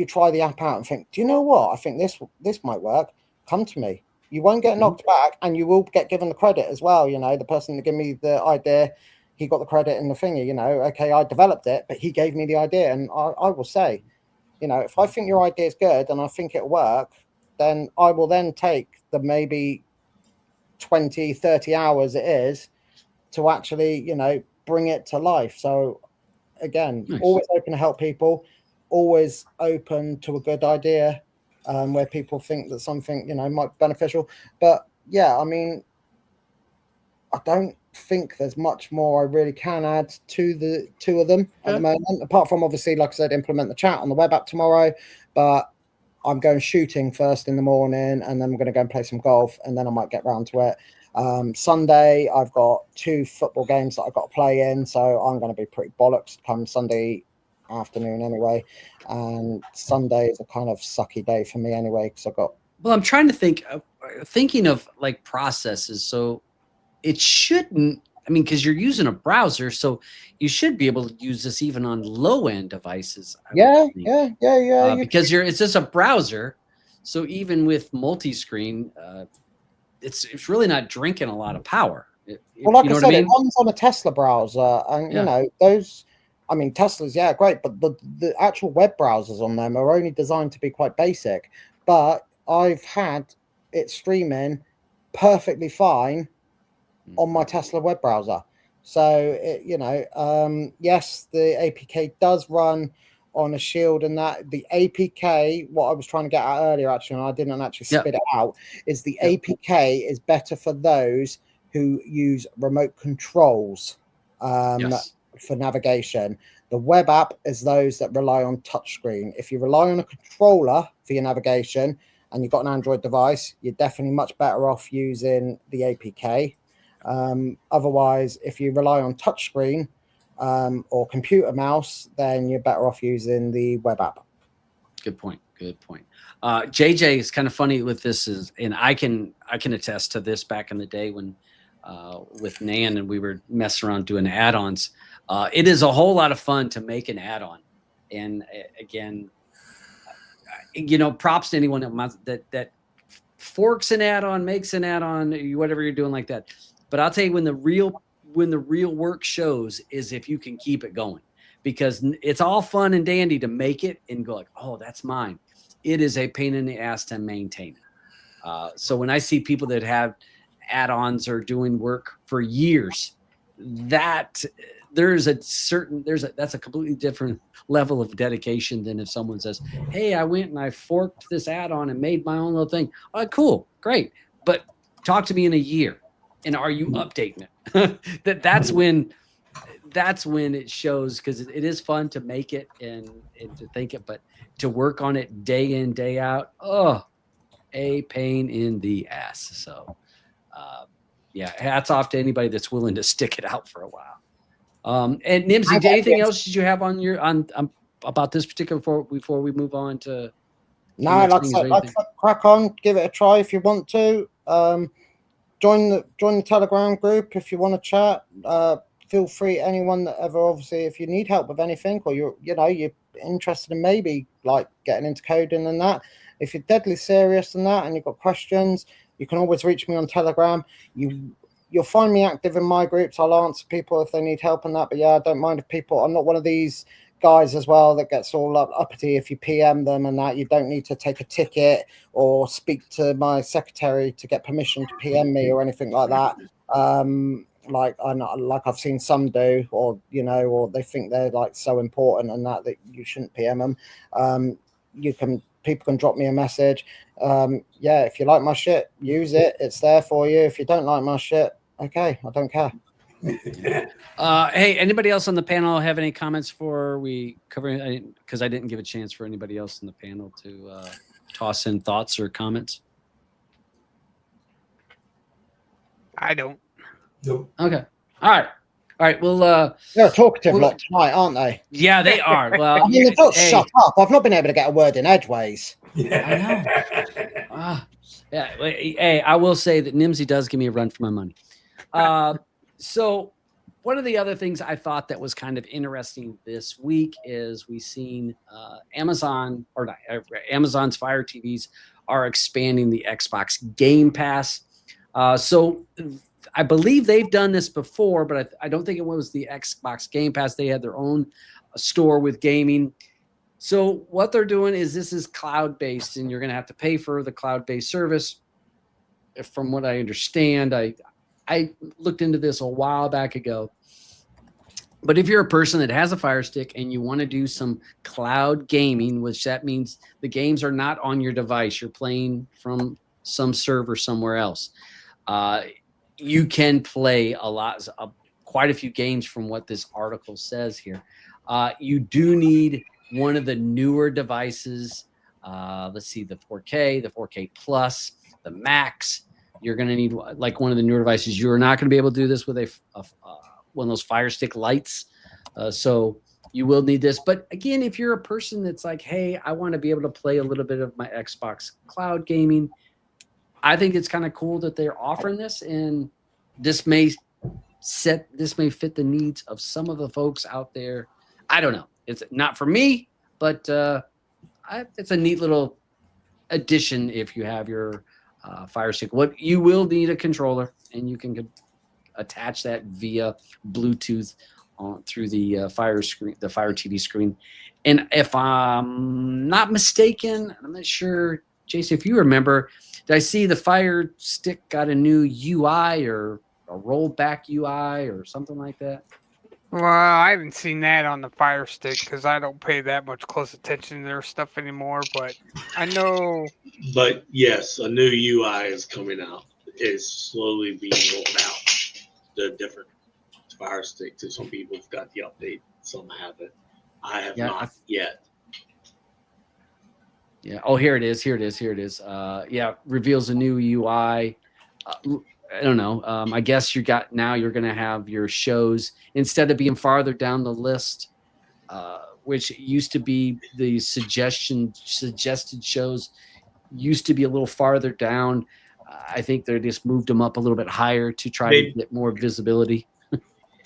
try the app out and think, do you know what? I think this might work. Come to me. You won't get knocked back, and you will get given the credit as well. The person that gave me the idea, he got the credit in the thingy. Okay, I developed it, but he gave me the idea, and I will say, if I think your idea is good and I think it'll work, then I will then take the maybe 20, 30 hours it is to actually, bring it to life. So again, Nice. Always open to help people, always open to a good idea, where people think that something, might be beneficial. But yeah, I mean, I don't think there's much more I really can add to the two of them at the moment, apart from obviously, like I said, implement the chat on the web app tomorrow. But I'm going shooting first in the morning, and then I'm going to go and play some golf, and then I might get round to it. Sunday, I've got 2 football games that I've got to play in, so I'm going to be pretty bollocks come Sunday afternoon anyway. And Sunday is a kind of sucky day for me anyway, because I've got. Well, I'm trying to thinking of like processes. So it shouldn't. I mean, because you're using a browser, so you should be able to use this even on low-end devices. Yeah. Because it's just a browser, so even with multi-screen, it's really not drinking a lot of power. Well, like I said, it runs on a Tesla browser, and those. I mean, Teslas, great, but the actual web browsers on them are only designed to be quite basic. But I've had it streaming perfectly fine on my Tesla web browser. So, yes, the APK does run on a Shield, and that the APK, what I was trying to get at earlier, actually, and I didn't actually spit it out, is the APK is better for those who use remote controls for navigation. The web app is those that rely on touchscreen. If you rely on a controller for your navigation and you've got an Android device, you're definitely much better off using the APK. Otherwise, if you rely on touchscreen or computer mouse, then you're better off using the web app. Good point. JJ is kind of funny with this, and I can attest to this. Back in the day when with Nan and we were messing around doing add-ons, it is a whole lot of fun to make an add-on. And again, props to anyone that forks an add-on, makes an add-on, whatever you're doing like that. But I'll tell you, when the real work shows is if you can keep it going, because it's all fun and dandy to make it and go like, oh, that's mine. It is a pain in the ass to maintain it. So when I see people that have add-ons or doing work for years, that's a completely different level of dedication than if someone says, hey, I went and I forked this add-on and made my own little thing. Oh, cool, great. But talk to me in a year. And are you updating it? that's when it shows, because it is fun to make it and to think it, but to work on it day in, day out, a pain in the ass. So hats off to anybody that's willing to stick it out for a while. And Nimsy, anything else did you have on your about this particular before we move on to? No, like I said, crack on, give it a try if you want to. Join the Telegram group if you want to chat. Feel free, anyone that ever, obviously, if you need help with anything, or you're interested in maybe like getting into coding and that. If you're deadly serious and that, and you've got questions, you can always reach me on Telegram. You'll find me active in my groups. I'll answer people if they need help and that. But yeah, I don't mind if people. I'm not one of these guys as well that gets all uppity if you PM them and that. You don't need to take a ticket or speak to my secretary to get permission to PM me or anything like that. Like I've seen some do, or or they think they're like so important and that you shouldn't PM them. People can drop me a message. If you like my shit, use it. It's there for you. If you don't like my shit, okay, I don't care. Hey, anybody else on the panel have any comments for we cover? Because I didn't give a chance for anybody else in the panel to toss in thoughts or comments. I don't. Nope. Okay. All right. Well, they're a talkative lot tonight, aren't they? Yeah, they are. Well, I mean, they've got shut up. I've not been able to get a word in edgeways. Yeah. I know. Hey, I will say that Nimsy does give me a run for my money. So one of the other things I thought that was kind of interesting this week is we've seen Amazon's Fire TVs are expanding the Xbox Game Pass. So I believe they've done this before, but I don't think it was the Xbox Game Pass. They had their own store with gaming. So what they're doing is this is cloud-based, and you're going to have to pay for the cloud-based service. From what I understand, I looked into this a while back ago. But if you're a person that has a Fire Stick and you want to do some cloud gaming, which that means the games are not on your device, you're playing from some server somewhere else, you can play quite a few games from what this article says here. You do need one of the newer devices. Let's see, the 4K, the 4K Plus, the Max. You're going to need like one of the newer devices. You're not going to be able to do this with one of those Fire Stick lights. So you will need this. But again, if you're a person that's like, hey, I want to be able to play a little bit of my Xbox cloud gaming, I think it's kind of cool that they're offering this, and this may fit the needs of some of the folks out there. I don't know. It's not for me, but it's a neat little addition if you have your Fire Stick. What you will need a controller, and you can attach that via Bluetooth through the Fire TV screen. And if I'm not mistaken, I'm not sure, Jason, if you remember, did I see the Fire Stick got a new UI or a rollback UI or something like that? Well, I haven't seen that on the Fire Stick because I don't pay that much close attention to their stuff anymore. But I know. But yes, a new UI is coming out. It's slowly being rolled out. The different Fire Sticks. And some people have got the update, some haven't. I have not yet. Yeah. Oh, here it is. Reveals a new UI. I don't know. I guess you're going to have your shows instead of being farther down the list, which used to be the suggested shows used to be a little farther down. I think they just moved them up a little bit higher to try to get more visibility.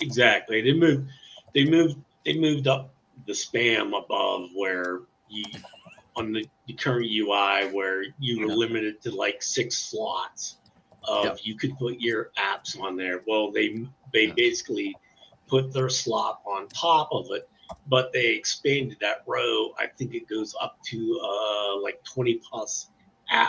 Exactly. They moved up the spam above where on the current UI where you were limited to like 6 slots of you could put your apps on there. Well, they basically put their slot on top of it, but they expanded that row. I think it goes up to like 20 plus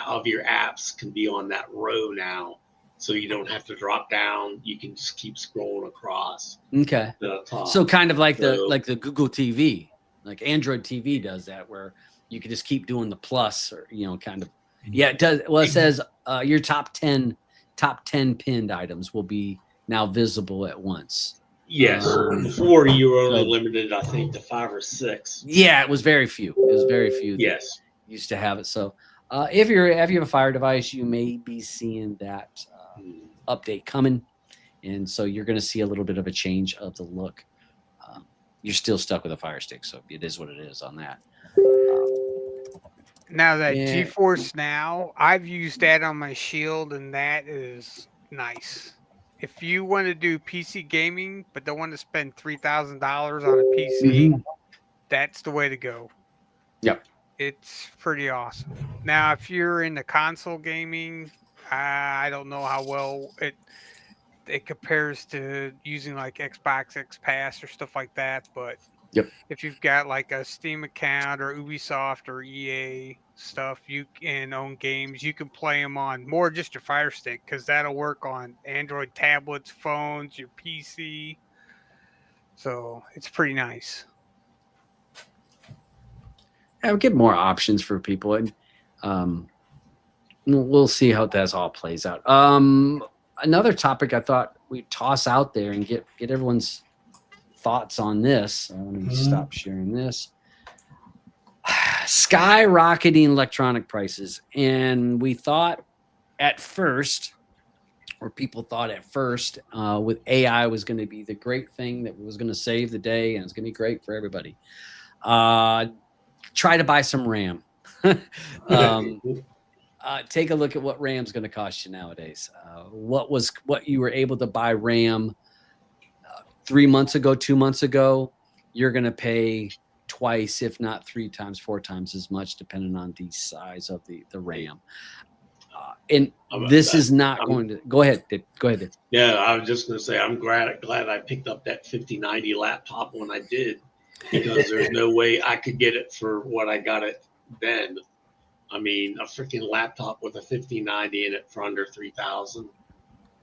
of your apps can be on that row now. So you don't have to drop down. You can just keep scrolling across. Okay. The top. So kind of like the Google TV, like Android TV does that, where you can just keep doing the plus, or kind of. Yeah, it does. Well, it says your top 10 pinned items will be now visible at once. Yes. Before you were only limited, I think, to 5 or 6. Yeah, it was very few. Yes. Used to have it. So if you have a Fire device, you may be seeing that update coming, and so you're going to see a little bit of a change of the look. You're still stuck with a Fire Stick, so it is what it is on that. Now that GeForce Now, I've used that on my Shield, and that is nice. If you want to do PC gaming but don't want to spend $3,000 on a PC, that's the way to go. Yep. It's pretty awesome. Now, if you're into console gaming, I don't know how well it compares to using like Xbox X Pass or stuff like that, but if you've got like a Steam account or Ubisoft or EA stuff, you can own games. You can play them on more just your Fire Stick, because that'll work on Android tablets, phones, your PC. So it's pretty nice. I'll get more options for people, and we'll see how that all plays out. Another topic I thought we'd toss out there and get everyone's thoughts on this. Let me stop sharing this. Skyrocketing electronic prices. And we thought at first, or people thought at first, with AI was going to be the great thing that was going to save the day and it's going to be great for everybody. Try to buy some RAM. Take a look at what RAM's going to cost you nowadays. What you were able to buy RAM 3 months ago, 2 months ago, you're going to pay twice, if not 3 times, 4 times as much, depending on the size of the RAM. And this is not going to go ahead. Dave. Go ahead. Dave. Yeah, I was just going to say, I'm glad I picked up that 5090 laptop when I did, because there's no way I could get it for what I got it then. I mean, a freaking laptop with a 5090 in it for under 3,000.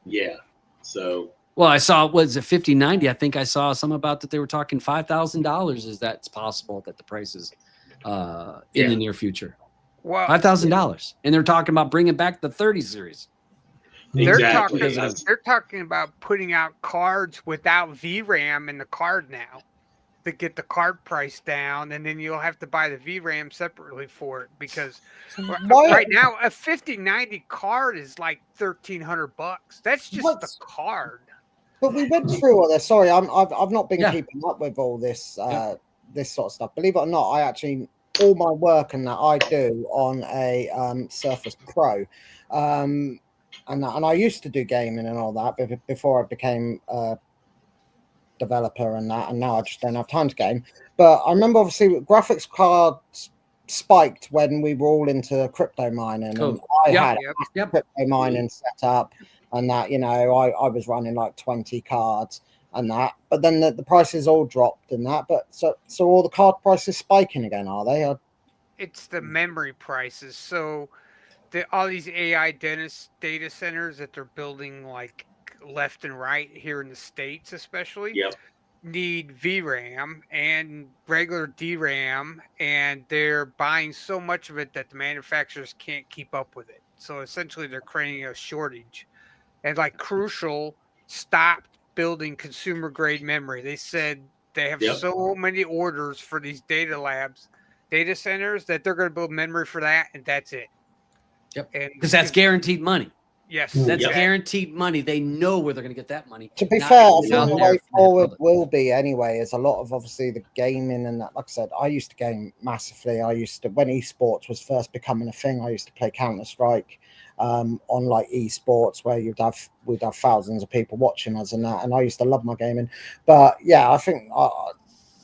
Yeah. So. Well, I saw, was it 5090? I think I saw some about that they were talking $5,000. Is that possible that the prices in the near future? Well, $5,000, and they're talking about bringing back the 30 series. Exactly. They're talking about putting out cards without VRAM in the card now to get the card price down, and then you'll have to buy the VRAM separately for it, because right now a 5090 card is like $1,300. That's just the card. But we went through all this. Sorry, I've not been keeping up with all this this sort of stuff. Believe it or not, I actually, all my work and that I do on a Surface Pro, and I used to do gaming and all that before I became a developer and that, and now I just don't have time to game. But I remember obviously graphics cards spiked when we were all into crypto mining, and I had crypto mining set up, and that, you know, I was running like 20 cards and that, but then the prices all dropped and that. But so all the card prices spiking again, are they? It's the memory prices. So all these AI data centers that they're building like left and right here in the States especially need VRAM and regular DRAM, and they're buying so much of it that the manufacturers can't keep up with it. So essentially they're creating a shortage. And like Crucial stopped building consumer grade memory. They said they have so many orders for these data centers that they're going to build memory for that, and that's it. Because that's guaranteed money. Yes, that's guaranteed money. They know where they're going to get that money. To be fair, I think the way forward will be anyway is a lot of obviously the gaming and that. Like I said, I used to game massively. I used to, when esports was first becoming a thing, I used to play Counter-Strike on like esports, where we'd have thousands of people watching us and that, and I used to love my gaming. But yeah, I think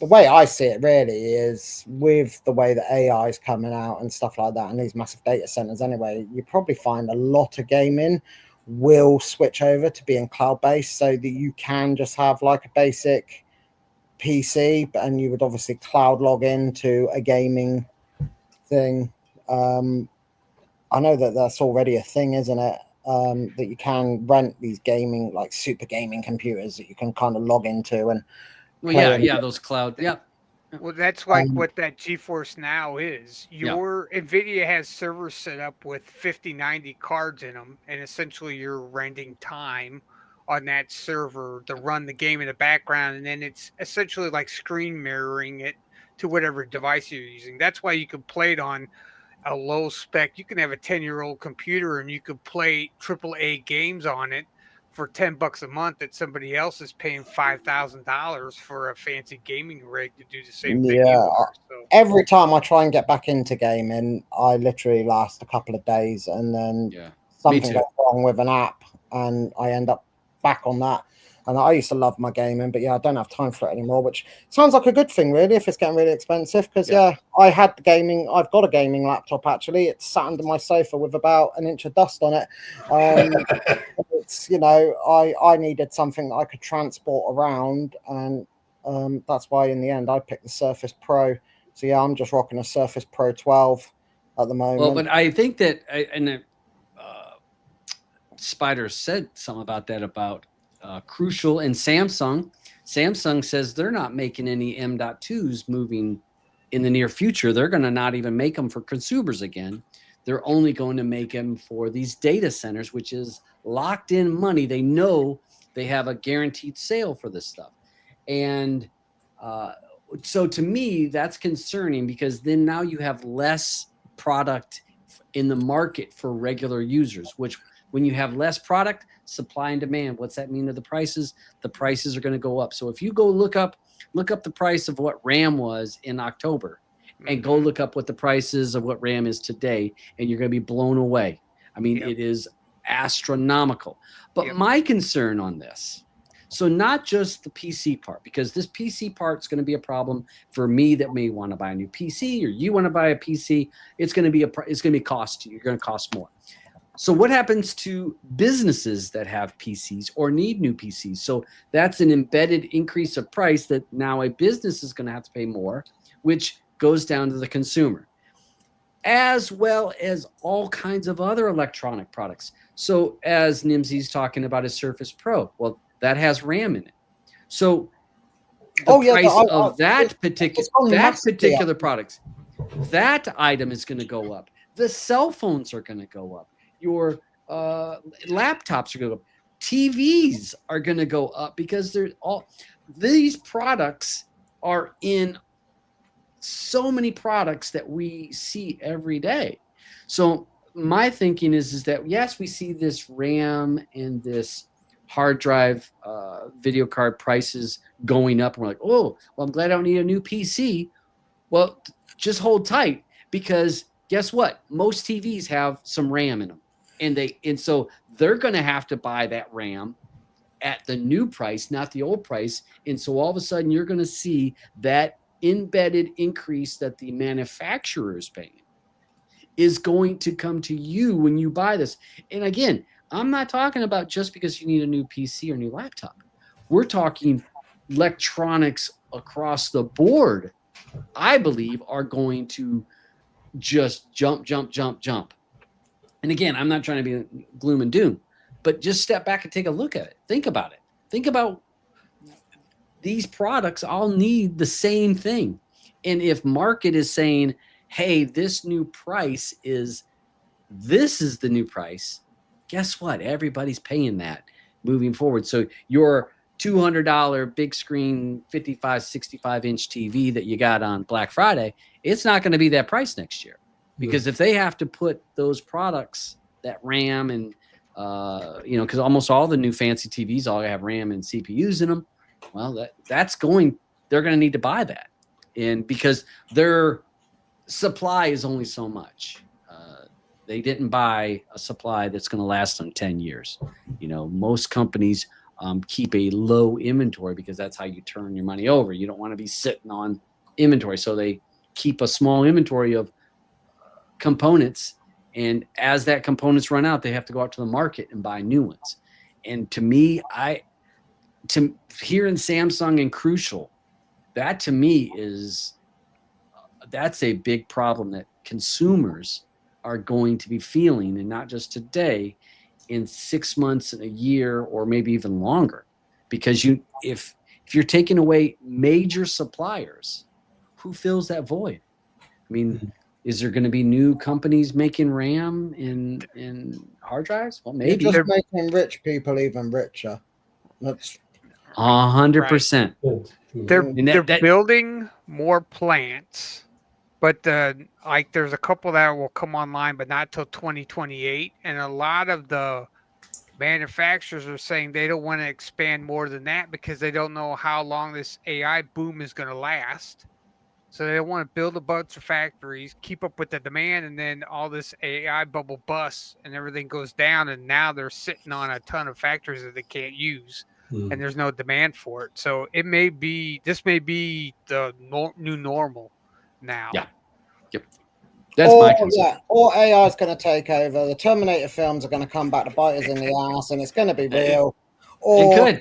the way I see it really is with the way that AI is coming out and stuff like that, and these massive data centers anyway, you probably find a lot of gaming will switch over to being cloud-based, so that you can just have like a basic PC, and you would obviously cloud log into a gaming thing. I know that that's already a thing, isn't it? That you can rent these gaming, like super gaming computers that you can kind of log into and. Well, those cloud, Well, that's like what that GeForce Now is. Your NVIDIA has servers set up with 5090 cards in them, and essentially you're renting time on that server to run the game in the background, and then it's essentially like screen mirroring it to whatever device you're using. That's why you can play it on a low spec. You can have a 10-year-old computer and you could play AAA games on it for $10 a month that somebody else is paying $5,000 for a fancy gaming rig to do the same thing. Every time I try and get back into gaming, I literally last a couple of days, and then something goes wrong with an app, and I end up back on that. And I used to love my gaming, but I don't have time for it anymore, which sounds like a good thing, really, if it's getting really expensive. Because I had the gaming. I've got a gaming laptop actually. It's sat under my sofa with about an inch of dust on it. It's, you know, I needed something that I could transport around, and that's why in the end I picked the Surface Pro. So I'm just rocking a Surface Pro 12 at the moment. Well, but I think that Spider said something about that about. Crucial and Samsung. Samsung says they're not making any M.2s moving in the near future. They're going to not even make them for consumers again. They're only going to make them for these data centers, which is locked in money. They know they have a guaranteed sale for this stuff. And so to me, that's concerning, because then now you have less product in the market for regular users, which when you have less product, supply and demand, what's that mean to the prices? The prices are going to go up. So if you go look up the price of what RAM was in October, and go look up what the prices of what RAM is today, and you're going to be blown away. I mean, it is astronomical. But my concern on this, So not just the PC part, because this PC part is going to be a problem for me that may want to buy a new PC, or you want to buy a PC. It's going to be a cost to you. You're going to cost more. So what happens to businesses that have PCs or need new PCs? So that's an embedded increase of price that now a business is going to have to pay more, which goes down to the consumer, as well as all kinds of other electronic products. So as Nimsy's talking about his Surface Pro, well, that has RAM in it. So the price of that particular product, that item is going to go up. The cell phones are going to go up. Your laptops are going to go up. TVs are going to go up because these products are in so many products that we see every day. So my thinking is that, yes, we see this RAM and this hard drive video card prices going up. And we're like, oh, well, I'm glad I don't need a new PC. Well, just hold tight, because guess what? Most TVs have some RAM in them. And so they're going to have to buy that RAM at the new price, not the old price. And so all of a sudden you're going to see that embedded increase that the manufacturer is paying is going to come to you when you buy this. And again, I'm not talking about just because you need a new PC or new laptop. We're talking electronics across the board, I believe, are going to just jump. And again, I'm not trying to be gloom and doom, but just step back and take a look at it. Think about it. Think about these products all need the same thing. And if market is saying, hey, this new price this is the new price, guess what? Everybody's paying that moving forward. So your $200 big screen 55, 65-inch TV that you got on Black Friday, it's not going to be that price next year. Because if they have to put those products, that RAM and, because almost all the new fancy TVs all have RAM and CPUs in them, well, they're going to need to buy that. And because their supply is only so much. They didn't buy a supply that's going to last them 10 years. Most companies keep a low inventory because that's how you turn your money over. You don't want to be sitting on inventory. So they keep a small inventory of components, and as that components run out, they have to go out to the market and buy new ones. And to me, hearing Samsung and Crucial, that to me that's a big problem that consumers are going to be feeling, and not just today, in 6 months, in a year, or maybe even longer. Because if you're taking away major suppliers, who fills that void? I mean, is there going to be new companies making RAM in hard drives? Well, maybe. You're just making rich people even richer. That's 100%. They're building more plants, but there's a couple that will come online, but not till 2028. And a lot of the manufacturers are saying they don't want to expand more than that because they don't know how long this AI boom is going to last. So they want to build a bunch of factories, keep up with the demand, and then all this AI bubble busts and everything goes down. And now they're sitting on a ton of factories that they can't use, and there's no demand for it. So this may be the new normal now. Yeah. Yep. That's my concern. Yeah, or AI is going to take over. The Terminator films are going to come back to bite us in the ass, and it's going to be real. Or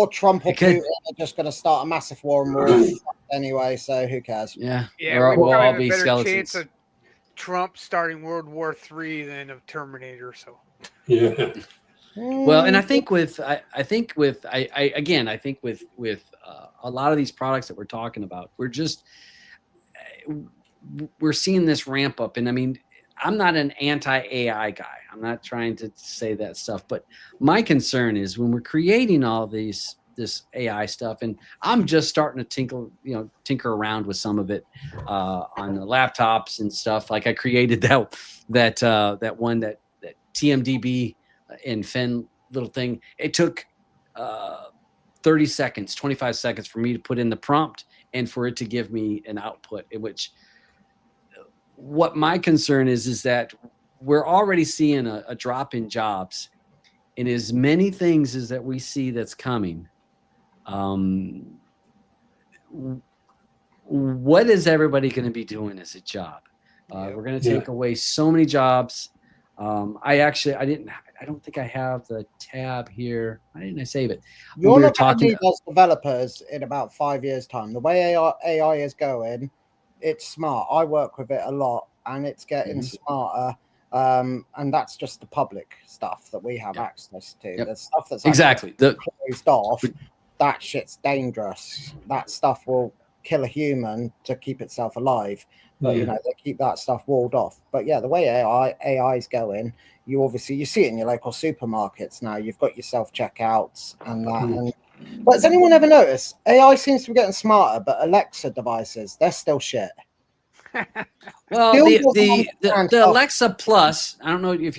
Trump or Putin are just going to start a massive war and war anyway, so who cares? Yeah, we'll all be skeletons. Chance of Trump starting World War III than of Terminator. So Yeah. Well, and I think with a lot of these products that we're talking about, we're seeing this ramp up. And I mean, I'm not an anti-AI guy. I'm not trying to say that stuff, but my concern is when we're creating all this AI stuff, and I'm just starting to tinker around with some of it on the laptops and stuff. Like I created that one that TMDB and Fen little thing. It took 30 seconds, 25 seconds for me to put in the prompt and for it to give me an output, in which what my concern is that we're already seeing a drop in jobs, and as many things as that we see that's coming, What is everybody going to be doing as a job? We're going to take away so many jobs. I don't think I have the tab here. Why didn't I save it? You're not going to need those developers in about 5 years' time. The way AI is going, it's smart. I work with it a lot, and it's getting smarter. And that's just the public stuff that we have access to. The stuff that's exactly closed off, that shit's dangerous. That stuff will kill a human to keep itself alive. But you know, they keep that stuff walled off. But yeah, the way AI is going, you see it in your local supermarkets now. You've got your self-checkouts and that. But has anyone ever noticed AI seems to be getting smarter, but Alexa devices, they're still shit. Well, the Alexa Plus, I don't know if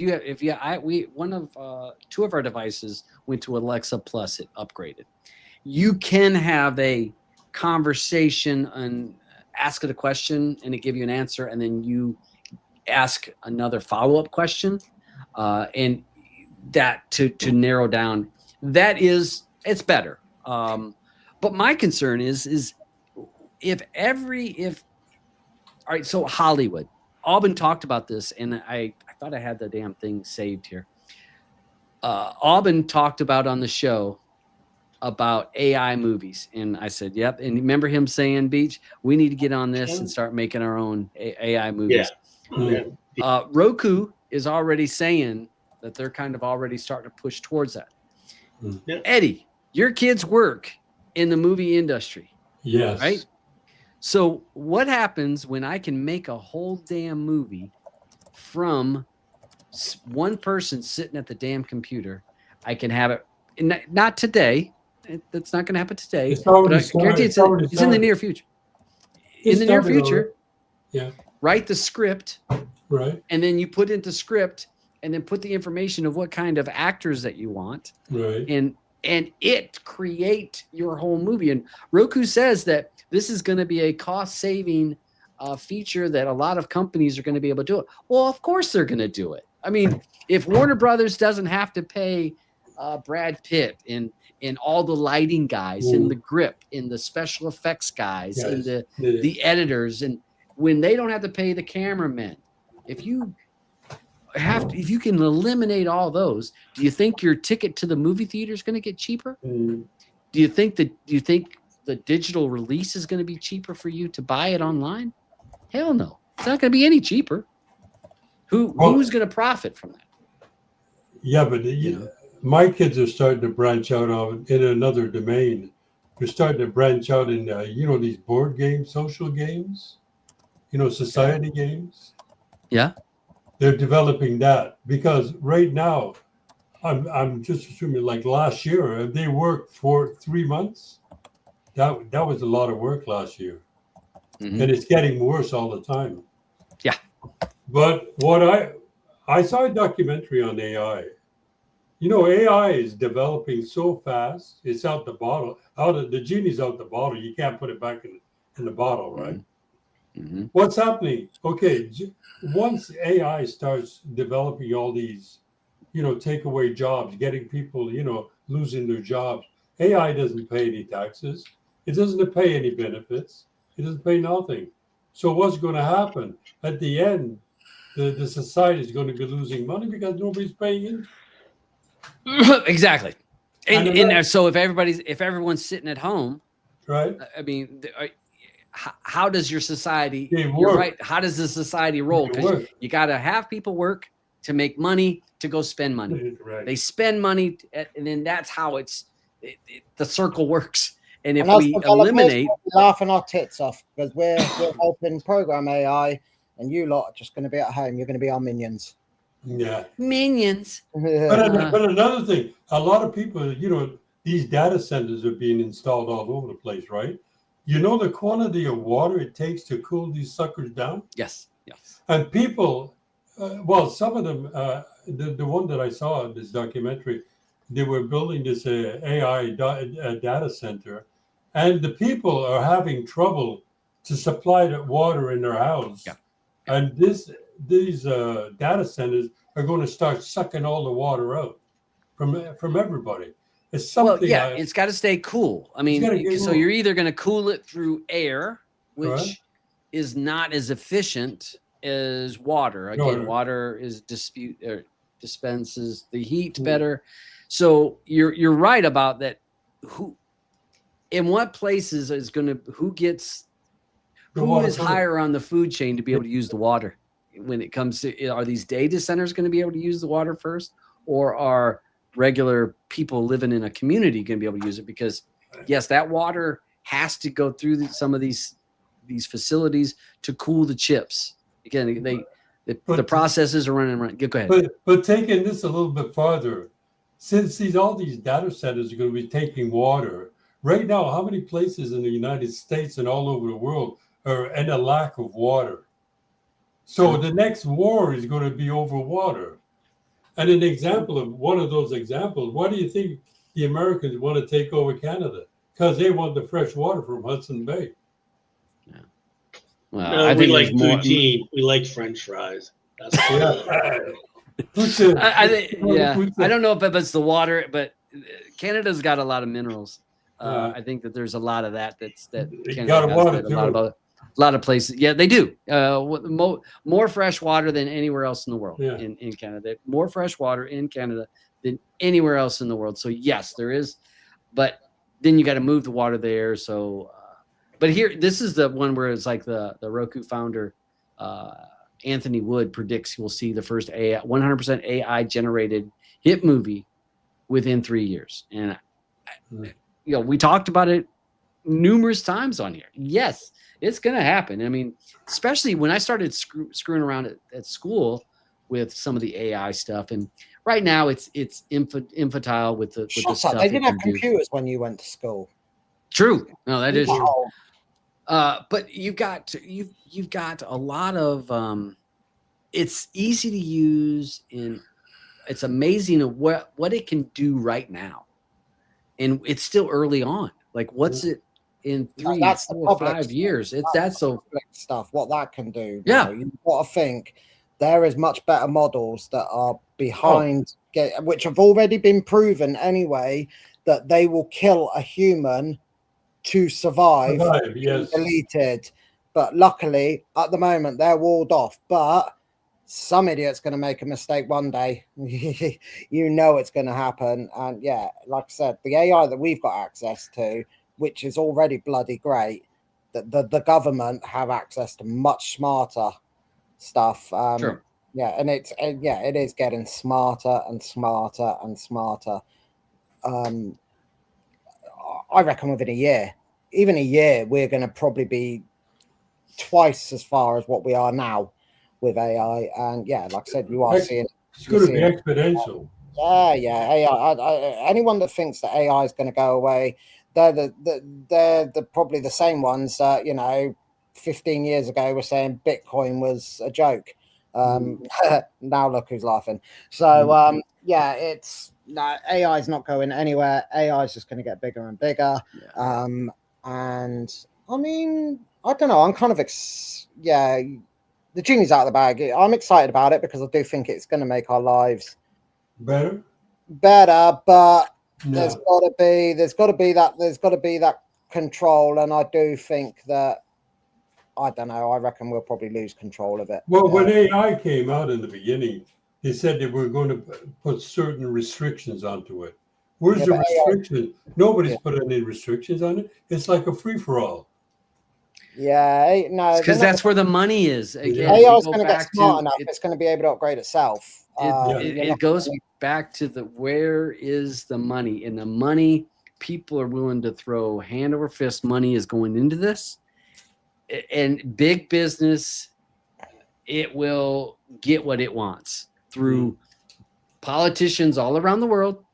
two of our devices went to Alexa Plus. It upgraded. You can have a conversation and ask it a question, and it give you an answer, and then you ask another follow-up question, and that to narrow down. It's better. But my concern is if all right, so Hollywood. Alban talked about this, and I thought I had the damn thing saved here. Alban talked about on the show about AI movies, and I said, yep. And remember him saying, Beach, we need to get on this and start making our own AI movies. Roku is already saying that they're kind of already starting to push towards that. Eddie, your kids work in the movie industry. Yes. Right? So what happens when I can make a whole damn movie from one person sitting at the damn computer? I can have it, not today. That's not going to happen today. But I guarantee it's in the near future. In the near future, write the script, right, and then you put into script, and then put the information of what kind of actors that you want, right, and it create your whole movie. And Roku says that this is going to be a cost-saving feature that a lot of companies are going to be able to do it. Well, of course they're going to do it. I mean, if Warner Brothers doesn't have to pay Brad Pitt and all the lighting guys and the grip and the special effects guys and the editors, and when they don't have to pay the cameramen, if you can eliminate all those, do you think your ticket to the movie theater is going to get cheaper? Do you think the digital release is going to be cheaper for you to buy it online? Hell no. It's not going to be any cheaper. Who's going to profit from that? Yeah, but my kids are starting to branch out in another domain. They're starting to branch out in these board games, social games, society games. Yeah. They're developing that because right now, I'm just assuming like last year they worked for 3 months. That was a lot of work last year, and it's getting worse all the time. Yeah. But what I saw a documentary on AI. AI is developing so fast. It's out the bottle. The genie's out the bottle. You can't put it back in the bottle, right? What's happening? Okay, once AI starts developing all these, take away jobs, getting people, losing their jobs. AI doesn't pay any taxes. It doesn't pay any benefits. It doesn't pay nothing. So what's going to happen? At the end, the society is going to be losing money because nobody's paying in. Exactly. And so if everyone's sitting at home, right? I mean, how does your society? You're right. How does the society roll? Because you got to have people work to make money to go spend money. Right. They spend money, and then that's how the circle works. And if we eliminate, we're laughing our tits off because we're helping program AI, and you lot are just going to be at home. You're going to be our minions. Yeah, minions. But another thing, a lot of people, these data centers are being installed all over the place, right? The quantity of water it takes to cool these suckers down. Yes. And people, some of them, the one that I saw in this documentary, they were building this AI data center, and the people are having trouble to supply the water in their house. Yeah. And these data centers are going to start sucking all the water out from everybody. It's Well, something. yeah, it's got to stay cool. I gotta mean, get so cool. you're either going to cool it through air, which Right. is not as efficient as water. Again, water is dispenses the heat better. So you're right about that. Who in what places is going to who is higher on the food chain to be able to use the water when it comes to, are these data centers going to be able to use the water first, or are regular people living in a community going to be able to use it? Because yes, that water has to go through some of these facilities to cool the chips. Again, the processes are running. Go ahead. But taking this a little bit farther, since all these data centers are going to be taking water, right now, how many places in the United States and all over the world are in a lack of water? So the next war is going to be over water. And an example of one of those examples, why do you think the Americans want to take over Canada? Because they want the fresh water from Hudson Bay. Yeah. Well, No, I we think like there's more. poutine. We like French fries. That's I don't know if it's the water, but Canada's got a lot of minerals. I think that there's a lot of that Canada has, a lot of places. Yeah, they do. More fresh water than anywhere else in the world. In Canada, more fresh water in Canada than anywhere else in the world. So yes, there is, but then you got to move the water there. So, but here, this is the one where it's like the Roku founder, Anthony Wood, predicts we'll see the first 100% AI generated hit movie within 3 years. And we talked about it numerous times on here. Yes, it's going to happen. I mean, especially when I started screwing around at school with some of the AI stuff, and right now it's infantile with the stuff. They didn't have computers when you went to school. True. No, that is true. But you've got a lot of it's easy to use, and it's amazing of what it can do right now, and it's still early on. Like, what's it in 3, 4, 5 years? That's so stuff. What that can do. Yeah, you've got to think there is much better models that are behind, which have already been proven anyway, that they will kill a human to survive. Yes. Deleted, but luckily at the moment they're walled off. But some idiot's going to make a mistake one day. You know it's going to happen. And yeah, like I said, the AI that we've got access to, which is already bloody great, that the government have access to much smarter stuff. Sure. Yeah, and it is getting smarter and smarter and smarter. I reckon within a year, we're going to probably be twice as far as what we are now with AI. And yeah, like I said, you are seeing it's going to be exponential. Yeah. AI. Anyone that thinks that AI is going to go away, they're probably the same ones that 15 years ago were saying Bitcoin was a joke. Now look who's laughing. So yeah, AI is not going anywhere. AI is just going to get bigger and bigger. Yeah. And I mean, I don't know. I'm kind of the genie's out of the bag. I'm excited about it because I do think it's going to make our lives better. But there's got to be that control, and I do think that, I don't know, I reckon we'll probably lose control of it. Well, when AI came out in the beginning, they said they were going to put certain restrictions onto it. Where's the restriction? Nobody's put any restrictions on it. It's like a free-for-all. Yeah, no, because that's where the money is. Again, AI is going to get smart enough. It's going to be able to upgrade itself. It goes back to where is the money? And the money, people are willing to throw hand over fist. Money is going into this, and big business, it will get what it wants through politicians all around the world.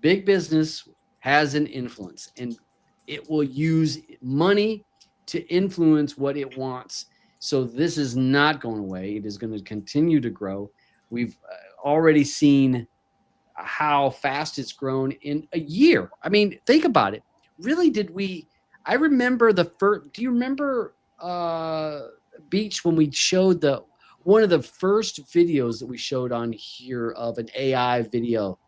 Big business has an influence, and it will use money to influence what it wants. So this is not going away. It is going to continue to grow. We've already seen how fast it's grown in a year. I mean, think about it. Really, I remember do you remember Beach, when we showed one of the first videos that we showed on here of an AI video?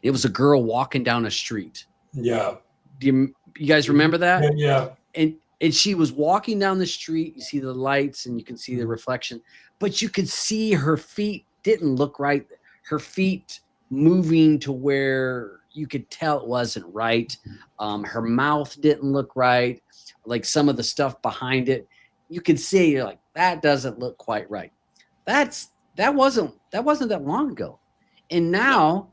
It was a girl walking down a street. Yeah. Do you guys remember that? Yeah. And she was walking down the street. You see the lights and you can see the reflection, but you could see her feet didn't look right. Her feet moving to where you could tell it wasn't right. Her mouth didn't look right. Like some of the stuff behind it, you could see, you're like, that doesn't look quite right. That wasn't that long ago. And now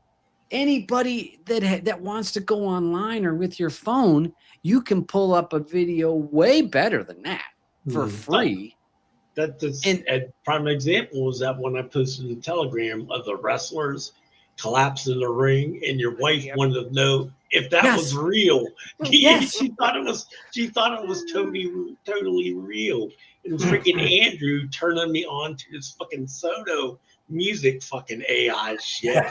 anybody that wants to go online or with your phone, you can pull up a video way better than that for free. That's a prime example is that when I posted the telegram of the wrestlers collapsed in the ring, and your wife wanted to know if that was real. She thought it was totally real. And freaking Andrew turning me on to this fucking Soto music fucking AI shit.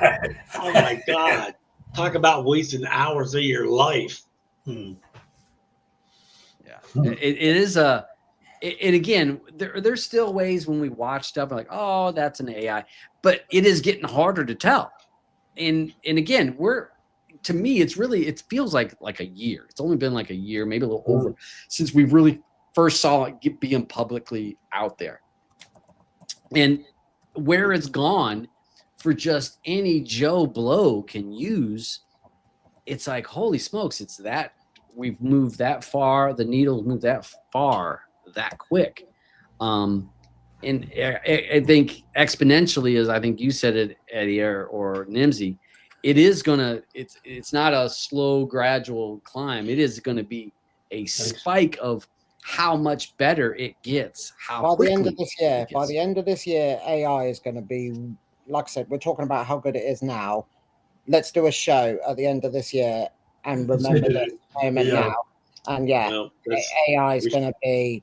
Oh my God. Talk about wasting hours of your life. Yeah. It is and again, there's still ways when we watch stuff like, oh, that's an AI, but it is getting harder to tell. And again, to me, it feels like a year. It's only been like a year, maybe a little over, since we really first saw it being publicly out there. And where it's gone for just any Joe Blow can use, it's like, holy smokes, it's that we've moved that far, the needle's moved that far that quick. And I think exponentially, as I think you said it, Eddie or Nimsy, it's not a slow, gradual climb. It is going to be a spike of how much better it gets. By the end of this year, AI is going to be, like I said, we're talking about how good it is now. Let's do a show at the end of this year and remember this moment now. And AI is going to be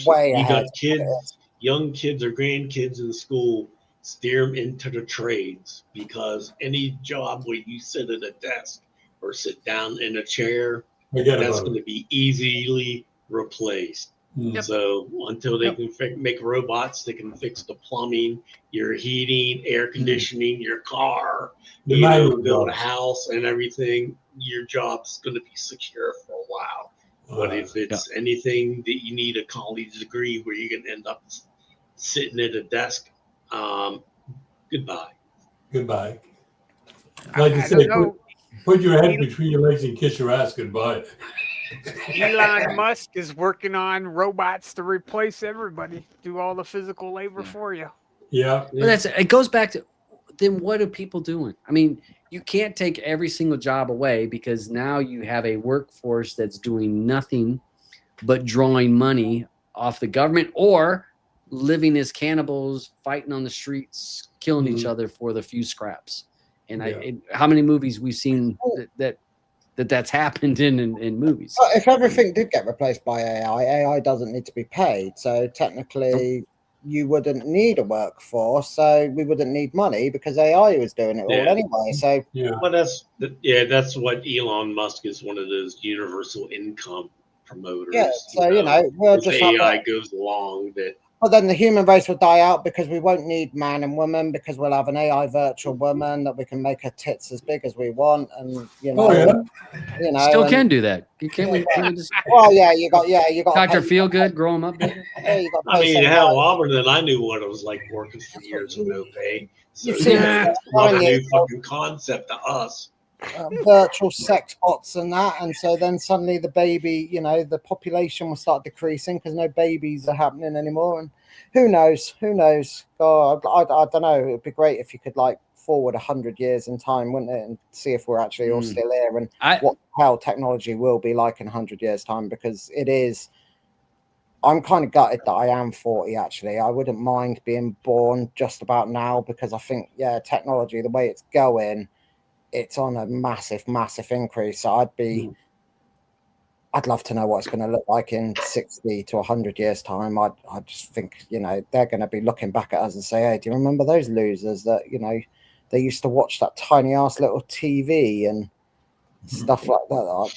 way ahead. You got young kids or grandkids in school, steer them into the trades, because any job where you sit at a desk or sit down in a chair, that's going to be easily replaced. So until they can make robots that can fix the plumbing, your heating, air conditioning, your car, build a house and everything, your job's going to be secure for a while. But if it's anything that you need a college degree where you can end up sitting at a desk, goodbye. Goodbye. Like you say, put your head between your legs and kiss your ass goodbye. Elon Musk is working on robots to replace everybody, do all the physical labor for you. Yeah. But it goes back to, then what are people doing? I mean, you can't take every single job away, because now you have a workforce that's doing nothing but drawing money off the government or living as cannibals, fighting on the streets, killing each other for the few scraps. And how many movies we've seen that's happened in movies. But if everything did get replaced by AI doesn't need to be paid. So technically, you wouldn't need a workforce. So we wouldn't need money because AI was doing it all anyway. So well, that's what Elon Musk is, one of those universal income promoters. Yeah. So we're just AI goes along that. But then the human race will die out because we won't need man and woman, because we'll have an AI virtual woman that we can make her tits as big as we want, and still can do that. You can't. Well, you got Dr. Feelgood, grow them up. I mean, hell, Auburn, and I knew what it was like working for years with no pay. So that's not a new fucking concept to us. Virtual sex bots and that, and so then suddenly the baby, the population will start decreasing because no babies are happening anymore. And who knows? God, I don't know. It'd be great if you could forward 100 years in time, wouldn't it, and see if we're actually all still here, and what how technology will be like in 100 years time, because it is. I'm kind of gutted that I am 40. Actually, I wouldn't mind being born just about now, because I think technology, the way it's going, it's on a massive increase. So I'd love to know what it's going to look like in 60 to 100 years time. I just think, they're going to be looking back at us and say, hey, do you remember those losers that, they used to watch that tiny ass little TV and stuff like that?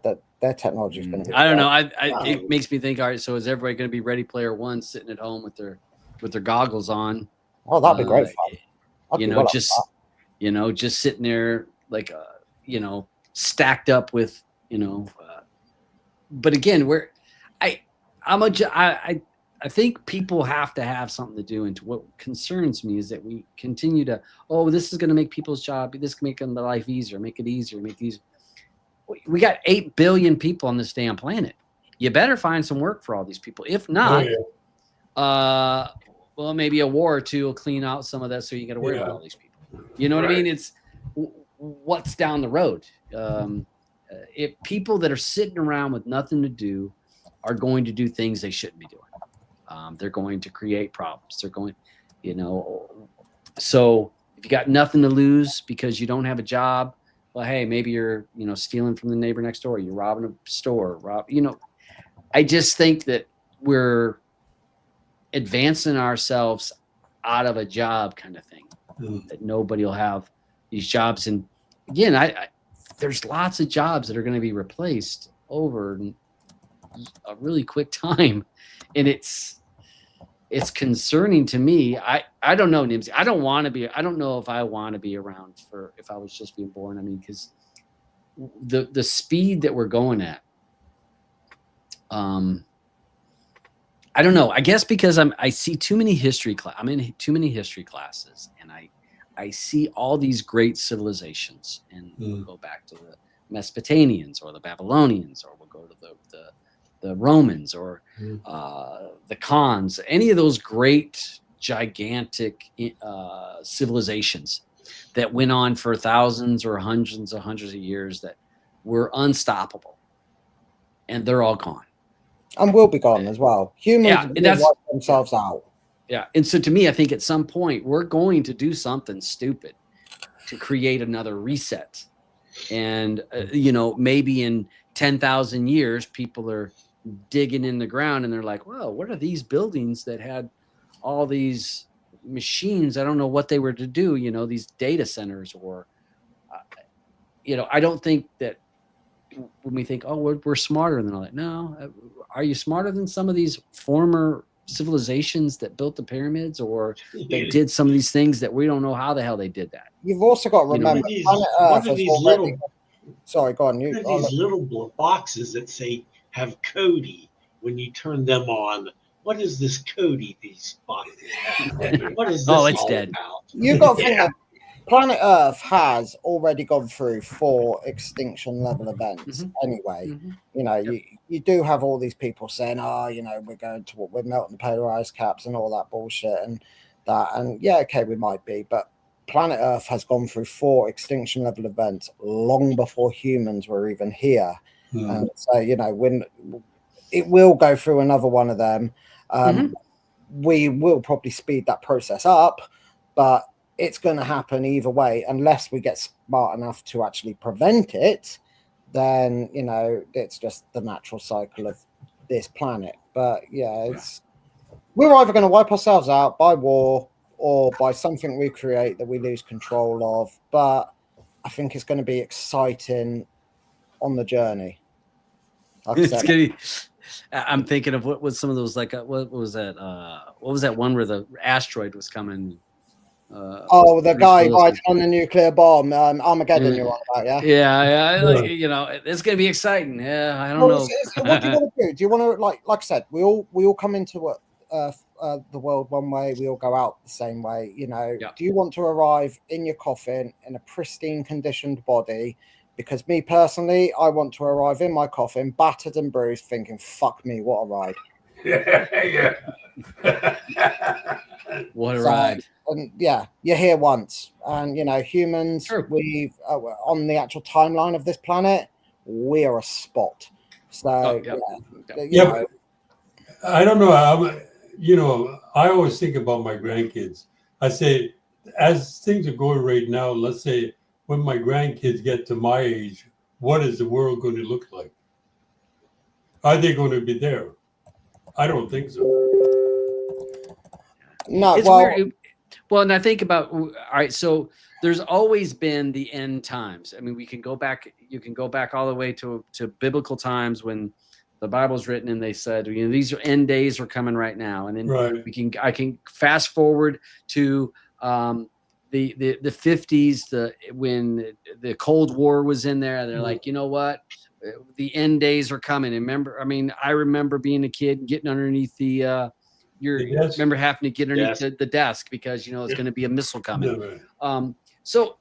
That their technology is going to be. I don't know. It makes me think, all right, so is everybody going to be Ready Player One sitting at home with their goggles on? Oh, that'd be great fun. you know, just sitting there like, you know, stacked up with, you know, but again, I think people have to have something to do. And what concerns me is that we continue to, oh, this is going to make people's job. This can make their life easier, make it easier, make these. We got 8 billion people on this damn planet. You better find some work for all these people. If not, well, maybe a war or two will clean out some of that. So you got to worry about all these people. You know what I mean? It's what's down the road. If people that are sitting around with nothing to do are going to do things they shouldn't be doing. They're going to create problems. They're going, you know, so if you got nothing to lose because you don't have a job, well, hey, maybe you're, you know, stealing from the neighbor next door. You're robbing a store, you know, I just think that we're advancing ourselves out of a job kind of thing, that nobody will have these jobs. And again, there's lots of jobs that are going to be replaced over a really quick time. And it's concerning to me. I don't know, Nimsy. I don't know if I want to be around if I was just being born. I mean, because the speed that we're going at, I don't know. I guess because I see too many history I'm in too many history classes, and I see all these great civilizations, and we'll go back to the Mesopotamians or the Babylonians, or we'll go to the Romans or the Khans, any of those great gigantic civilizations that went on for thousands or hundreds of years that were unstoppable, and they're all gone. And will be gone as well. Humans will wipe themselves out. Yeah. And so to me, I think at some point we're going to do something stupid to create another reset. And, you know, maybe in 10,000 years, people are digging in the ground and they're like, well, what are these buildings that had all these machines? I don't know what they were to do, you know, these data centers, or, you know, I don't think that when we think, oh, we're smarter than all that. No. Are you smarter than some of these former civilizations that built the pyramids, or that did some of these things that we don't know how the hell they did that? You've also got to remember, sorry, go on. These little boxes that say have Kodi. When you turn them on, what is this Kodi? These boxes have? What is this all dead. about? You've got to think that planet Earth has already gone through 4 extinction level events anyway. You know, you do have all these people saying, oh, you know, we're melting the polar ice caps and all that bullshit and that. And yeah, okay, we might be, but planet Earth has gone through 4 extinction level events long before humans were even here. And so, you know, when it will go through another one of them, we will probably speed that process up, but it's going to happen either way unless we get smart enough to actually prevent it. Then, you know, it's just the natural cycle of this planet. But yeah, we're either going to wipe ourselves out by war or by something we create that we lose control of. But I think it's going to be exciting on the journey. Like I'm thinking of what was some of those, like what was that? What was that one where the asteroid was coming? The guy riding on the nuclear bomb, Armageddon. You're on about, yeah. Like, you know, it's gonna be exciting. Yeah, I don't know. What do you want to do? Do you want to like I said, we all come into the world one way, we all go out the same way. You know, do you want to arrive in your coffin in a pristine conditioned body? Because me personally, I want to arrive in my coffin, battered and bruised, thinking, "Fuck me, what a ride!" What a ride! And yeah, you're here once, and you know, humans. We've on the actual timeline of this planet, we are a spot. So but I don't know. You know, I always think about my grandkids. I say, as things are going right now, let's say when my grandkids get to my age, what is the world going to look like? Are they going to be there? I don't think so. No, it's weird. Well, and I think about, all right, so there's always been the end times. I mean, you can go back all the way to biblical times when the Bible's written and they said, you know, these are end days are coming right now. And then I can fast forward to the 50s, when the Cold War was in there, they're like, you know what, the end days are coming. And I remember being a kid and getting underneath remember having to get underneath the desk because it's going to be a missile coming. So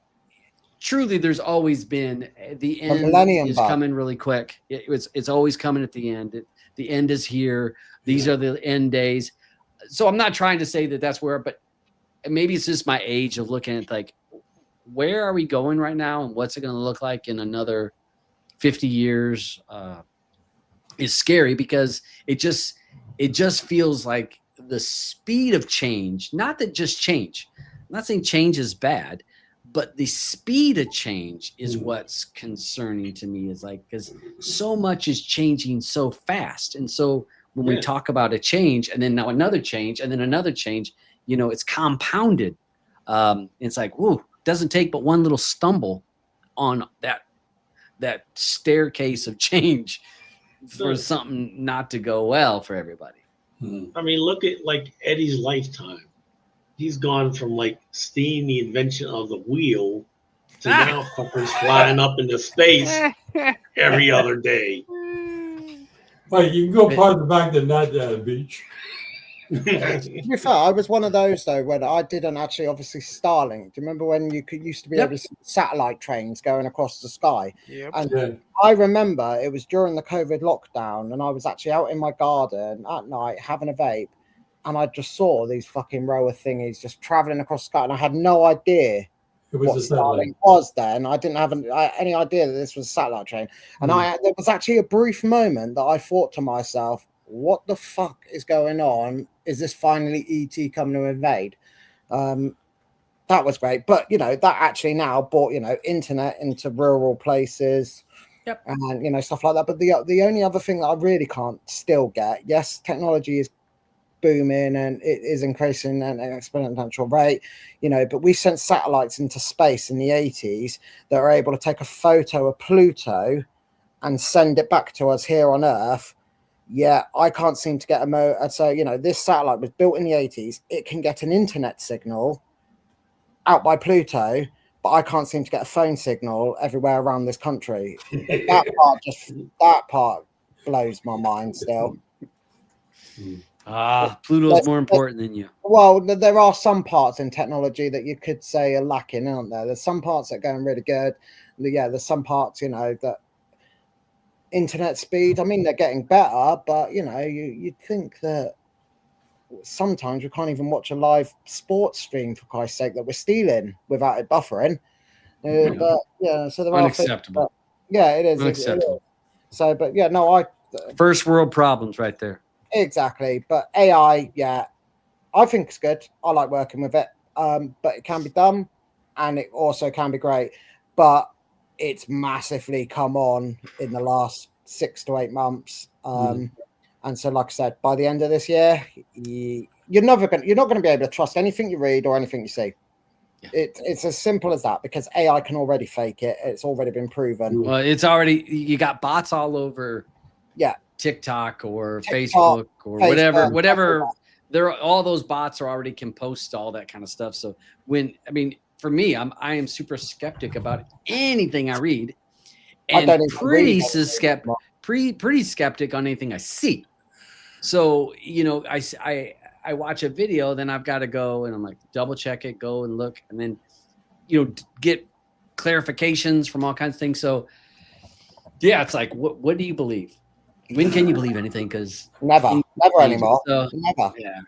truly, there's always been the end is coming really quick. It's always coming at the end. The end is here. These are the end days. So I'm not trying to say that that's where, but maybe it's just my age of looking at like, where are we going right now, and what's it going to look like in another 50 years? Is scary because it just feels like the speed of change. Not that just change. I'm not saying change is bad. But the speed of change is what's concerning to me, is like, because so much is changing so fast. And so when we talk about a change and then now another change and then another change, it's compounded. It's like, whoa, doesn't take but one little stumble on that staircase of change for something not to go well for everybody. I mean, look at like Eddie's lifetime. He's gone from like seeing the invention of the wheel to now fuckers flying up into space every other day. Well, you can go farther back than that, Beach. To be fair, I was one of those though when I didn't actually obviously Starlink. Do you remember when you used to be able to see satellite trains going across the sky? And I remember it was during the COVID lockdown, and I was actually out in my garden at night having a vape. And I just saw these fucking row of thingies just traveling across the sky, and I had no idea what Starlink was then. I didn't have any idea that this was a satellite train. And there was actually a brief moment that I thought to myself, what the fuck is going on? Is this finally ET coming to invade? That was great. But, that actually now brought, internet into rural places and, stuff like that. But the only other thing that I really can't still get, yes, technology is booming and it is increasing at an exponential rate, but we sent satellites into space in the 80s that are able to take a photo of Pluto and send it back to us here on Earth. I can't seem to get so this satellite was built in the 80s. It can get an internet signal out by Pluto, but I can't seem to get a phone signal everywhere around this country. that part blows my mind still. Pluto's more important than you. Well, there are some parts in technology that you could say are lacking, aren't there? There's some parts that are going really good. There's some parts, that internet speed, I mean, they're getting better, but, you'd think that sometimes we can't even watch a live sports stream, for Christ's sake, that we're stealing without it buffering. But, so there unacceptable. Are it is. Unacceptable. So, but, first world problems right there. Exactly. But AI, I think it's good. I like working with it. But it can be dumb and it also can be great. But it's massively come on in the last 6 to 8 months. And so, like I said, by the end of this year, you're not going to be able to trust anything you read or anything you see. It's as simple as that, because AI can already fake it. It's already been proven. Well, you got bots all over. TikTok or Facebook or whatever. All those bots are already can post all that kind of stuff. So for me, I am super skeptic about anything I read, and pretty skeptic on anything I see. So I watch a video, then I've got to go and I'm like, double check it, go and look, and then get clarifications from all kinds of things. So it's like, what do you believe? When can you believe anything? Because never anymore. So, never. Yeah.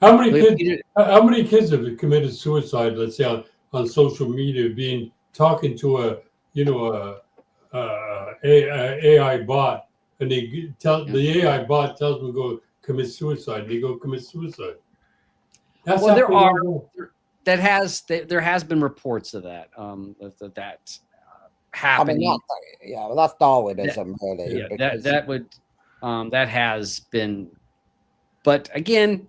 How many kids have committed suicide? Let's say on social media, talking to AI bot, and they the AI bot tells them to go commit suicide. And they go commit suicide. There has been reports of that. That happening. That's Darwinism, really. That has been, but again,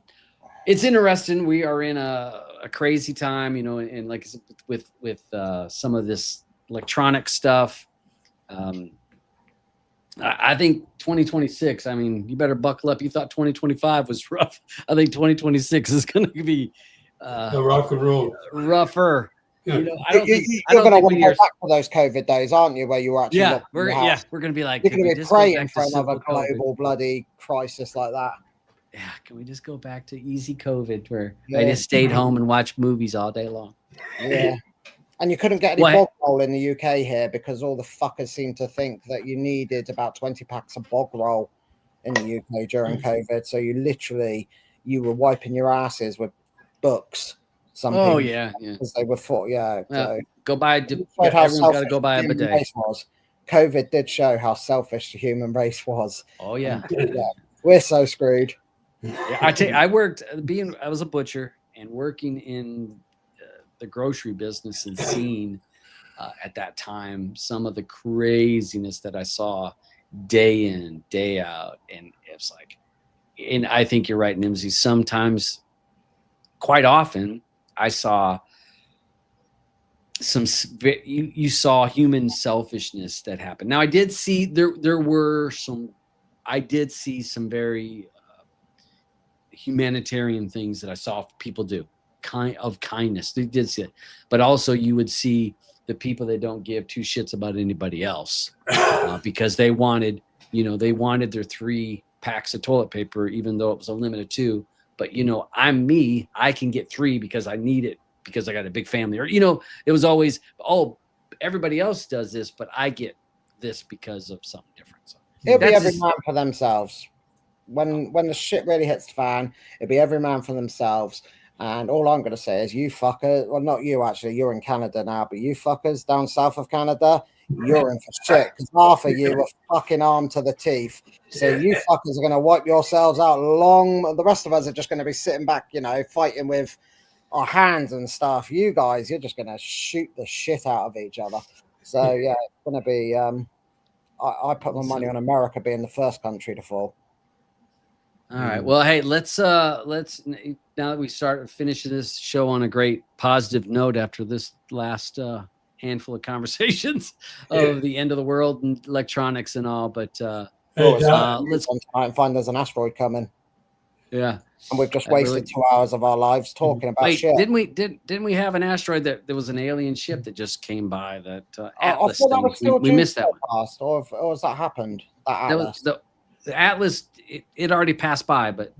it's interesting. We are in a crazy time, and like with some of this electronic stuff. I think 2026. I mean, you better buckle up. You thought 2025 was rough. I think 2026 is going to be rock and roll, rougher. You know, I don't think you're going to want when to go you're back to those COVID days, aren't you? Where you were actually locked in your house. we're gonna be like, You're can going we to be just go praying back for to another simple COVID? global bloody crisis like that. Yeah, can we just go back to easy COVID where I Yeah. just stayed home and watched movies all day long? Yeah. And you couldn't get any What? bog roll in the UK here because all the fuckers seem to think that you needed about 20 packs of bog roll in the UK during COVID. So you were wiping your asses with books. Some people, yeah. because they were so Go buy. showed how Everyone's got to selfish go buy a the human bidet. race was. COVID did show how selfish the human race was. Oh yeah. We're so screwed. Yeah, I tell you, I was a butcher and working in the grocery business and seeing at that time some of the craziness that I saw day in, day out. And it's like, and I think you're right, Nimsy. Sometimes, quite often, I saw you saw human selfishness that happened. Now I did see I did see some very humanitarian things that I saw people do, kindness. They did see it, but also you would see the people that don't give two shits about anybody else because they wanted their 3 packs of toilet paper, even though it was a limit of 2. But I'm me. I can get 3 because I need it because I got a big family. Or it was always, everybody else does this, but I get this because of something different. So it'll be every man for themselves. When the shit really hits the fan, it'll be every man for themselves. And all I'm going to say is, you fuckers, well, not you actually, you're in Canada now, but you fuckers down south of Canada, you're in for shit because half of you are fucking armed to the teeth. So you fuckers are going to wipe yourselves out long. The rest of us are just going to be sitting back, fighting with our hands and stuff. You guys, you're just going to shoot the shit out of each other. So yeah, it's going to be. I put my money on America being the first country to fall. All right. Well, hey, let's now that we start finishing this show on a great positive note after this last handful of conversations of the end of the world and electronics and all, but let's find there's an asteroid coming. Yeah. And we've just wasted 2 hours of our lives talking about shit. Didn't we have an asteroid that there was an alien ship that just came by that Atlas I thought that was still we missed that one. Past, or has that happened? That Atlas. The Atlas, it already passed by, but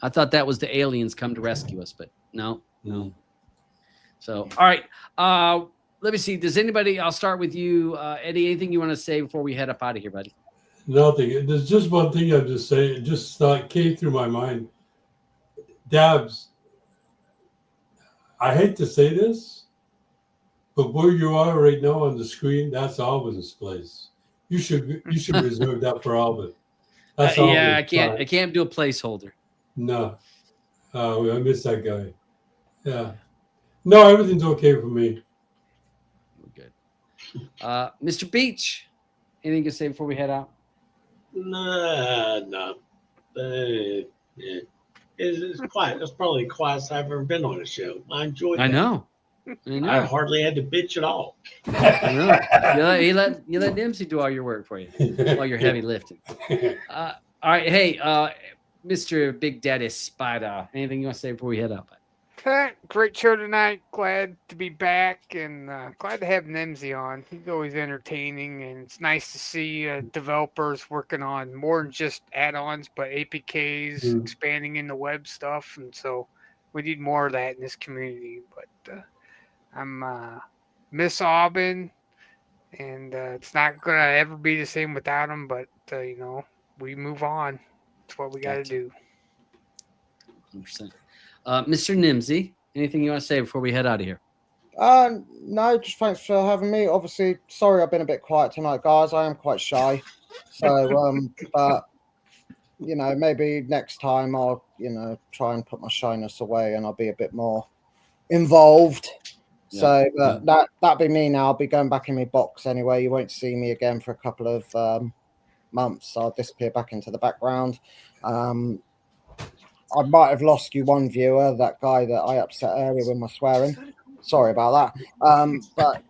I thought that was the aliens come to rescue us, but no. So, all right. Let me see. Does anybody, I'll start with you, Eddie, anything you want to say before we head up out of here, buddy? Nothing. There's just one thing I'm just saying. It just came through my mind. Dabs, I hate to say this, but where you are right now on the screen, that's Albin's place. You should reserve that for Albin. That's I can't do a placeholder. No. I miss that guy. Yeah. No, everything's okay for me. We're good. Mr. Beach, anything to say before we head out? No. Yeah. It's quiet. It's probably the quietest I've ever been on a show. I enjoyed it. I know. I hardly had to bitch at all. I know. You let Dempsey do all your work for you, all your heavy lifting. All right. Hey, Mr. Big Daddy Spider, anything you want to say before we head out? Great show tonight. Glad to be back and glad to have Nimsy on. He's always entertaining, and it's nice to see developers working on more than just add-ons, but APKs, expanding into web stuff. And so we need more of that in this community. But I'm miss Aubin, and it's not going to ever be the same without him, but, we move on. It's what we got to do. 100%. Mr. Nimsy, anything you want to say before we head out of here? No, just thanks for having me. Obviously, sorry I've been a bit quiet tonight, guys. I am quite shy. So, but, maybe next time I'll, try and put my shyness away and I'll be a bit more involved. Yeah. So, that'd be me now. I'll be going back in my box anyway. You won't see me again for a couple of months. I'll disappear back into the background. I might have lost you one viewer, that guy that I upset earlier with my swearing. Sorry about that. But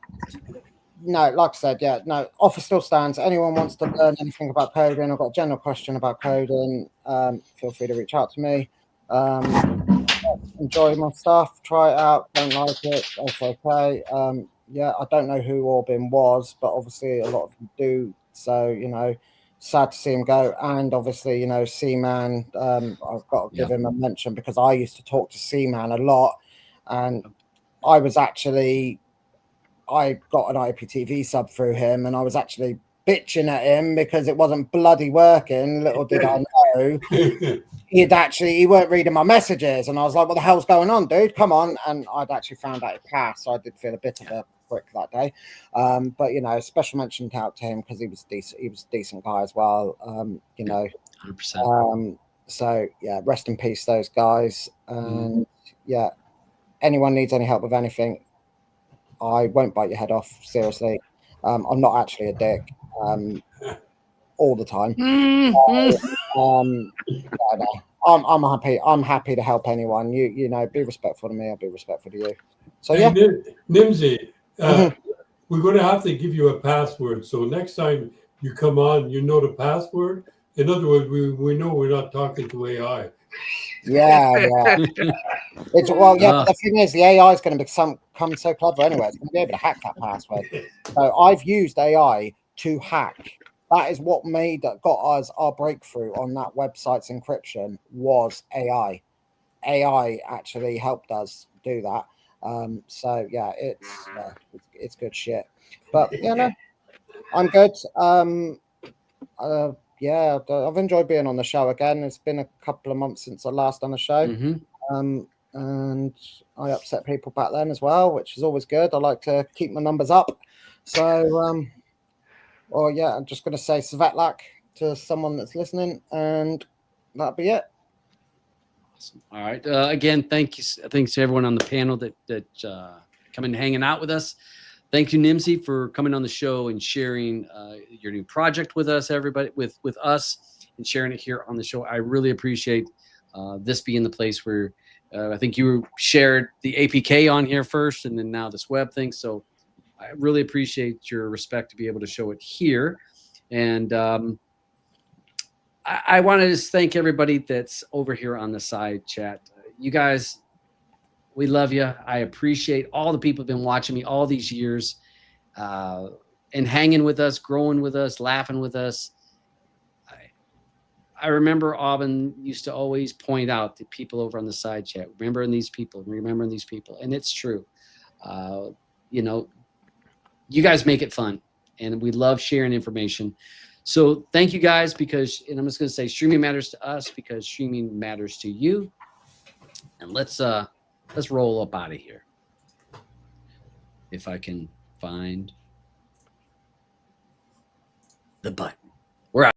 no, like I said, offer still stands. Anyone wants to learn anything about coding, I've got a general question about coding, feel free to reach out to me. enjoy my stuff. Try it out. Don't like it. That's okay. Yeah, I don't know who Orbin was, but obviously a lot of them do. So, you know, sad to see him go. And obviously, you know, Seaman, I've got to give him a mention because I used to talk to Seaman a lot. And I got an IPTV sub through him, and I was actually bitching at him because it wasn't bloody working. Little did I know he weren't reading my messages, and I was like, what the hell's going on, dude? Come on. And I'd actually found out it passed, so I did feel a bit of a prick that day. But you know, special mention out to him because he was decent. He was a decent guy as well. You know, 100%. So yeah, rest in peace those guys. And yeah, anyone needs any help with anything, I won't bite your head off, seriously. I'm not actually a dick all the time. I'm happy to help anyone. You know, be respectful to me, I'll be respectful to you. So yeah. Nimsy, we're going to have to give you a password. So next time you come on, you know the password. In other words, we know we're not talking to AI. Yeah. It's but the thing is, the AI is going to become so clever anyway. It's going to be able to hack that password. So I've used AI to hack. That is what got us our breakthrough on that website's encryption was AI. AI actually helped us do that. So yeah, it's good shit. But you know, I'm good. Yeah, I've enjoyed being on the show again. It's been a couple of months since I last done a show. And I upset people back then as well, which is always good. I like to keep my numbers up. So, yeah, I'm just going to say Svetlak to someone that's listening, and that'll be it. Awesome. All right. Again, thanks to everyone on the panel that come and hanging out with us. Thank you, Nimsy, for coming on the show and sharing your new project with us, everybody, with us, and sharing it here on the show. I really appreciate this being the place where I think you shared the APK on here first, and then now this web thing. So I really appreciate your respect to be able to show it here. And I want to just thank everybody that's over here on the side chat. You guys, we love you. I appreciate all the people who've been watching me all these years and hanging with us, growing with us, laughing with us. I remember Aubin used to always point out the people over on the side chat, remembering these people. And it's true. You know, you guys make it fun, and we love sharing information. So thank you guys, and I'm just going to say streaming matters to us because streaming matters to you. And let's roll up out of here. If I can find the button. We're out.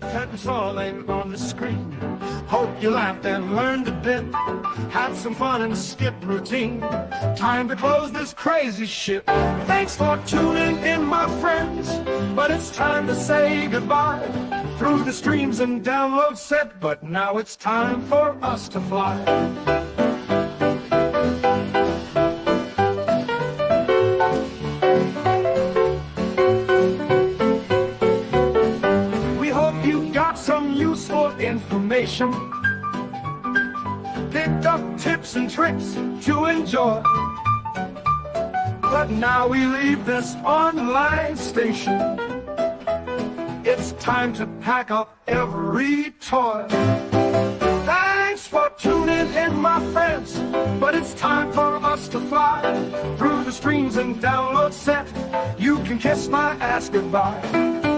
Curtains falling on the screen. Hope you laughed and learned a bit. Had some fun and skipped routine. Time to close this crazy shit. Thanks for tuning in, my friends. But it's time to say goodbye. Through the streams and download set. But now it's time for us to fly. Information, picked up tips and tricks to enjoy. But now we leave this online station. It's time to pack up every toy. Thanks for tuning in, my friends. But it's time for us to fly. Through the streams and download set, you can kiss my ass goodbye.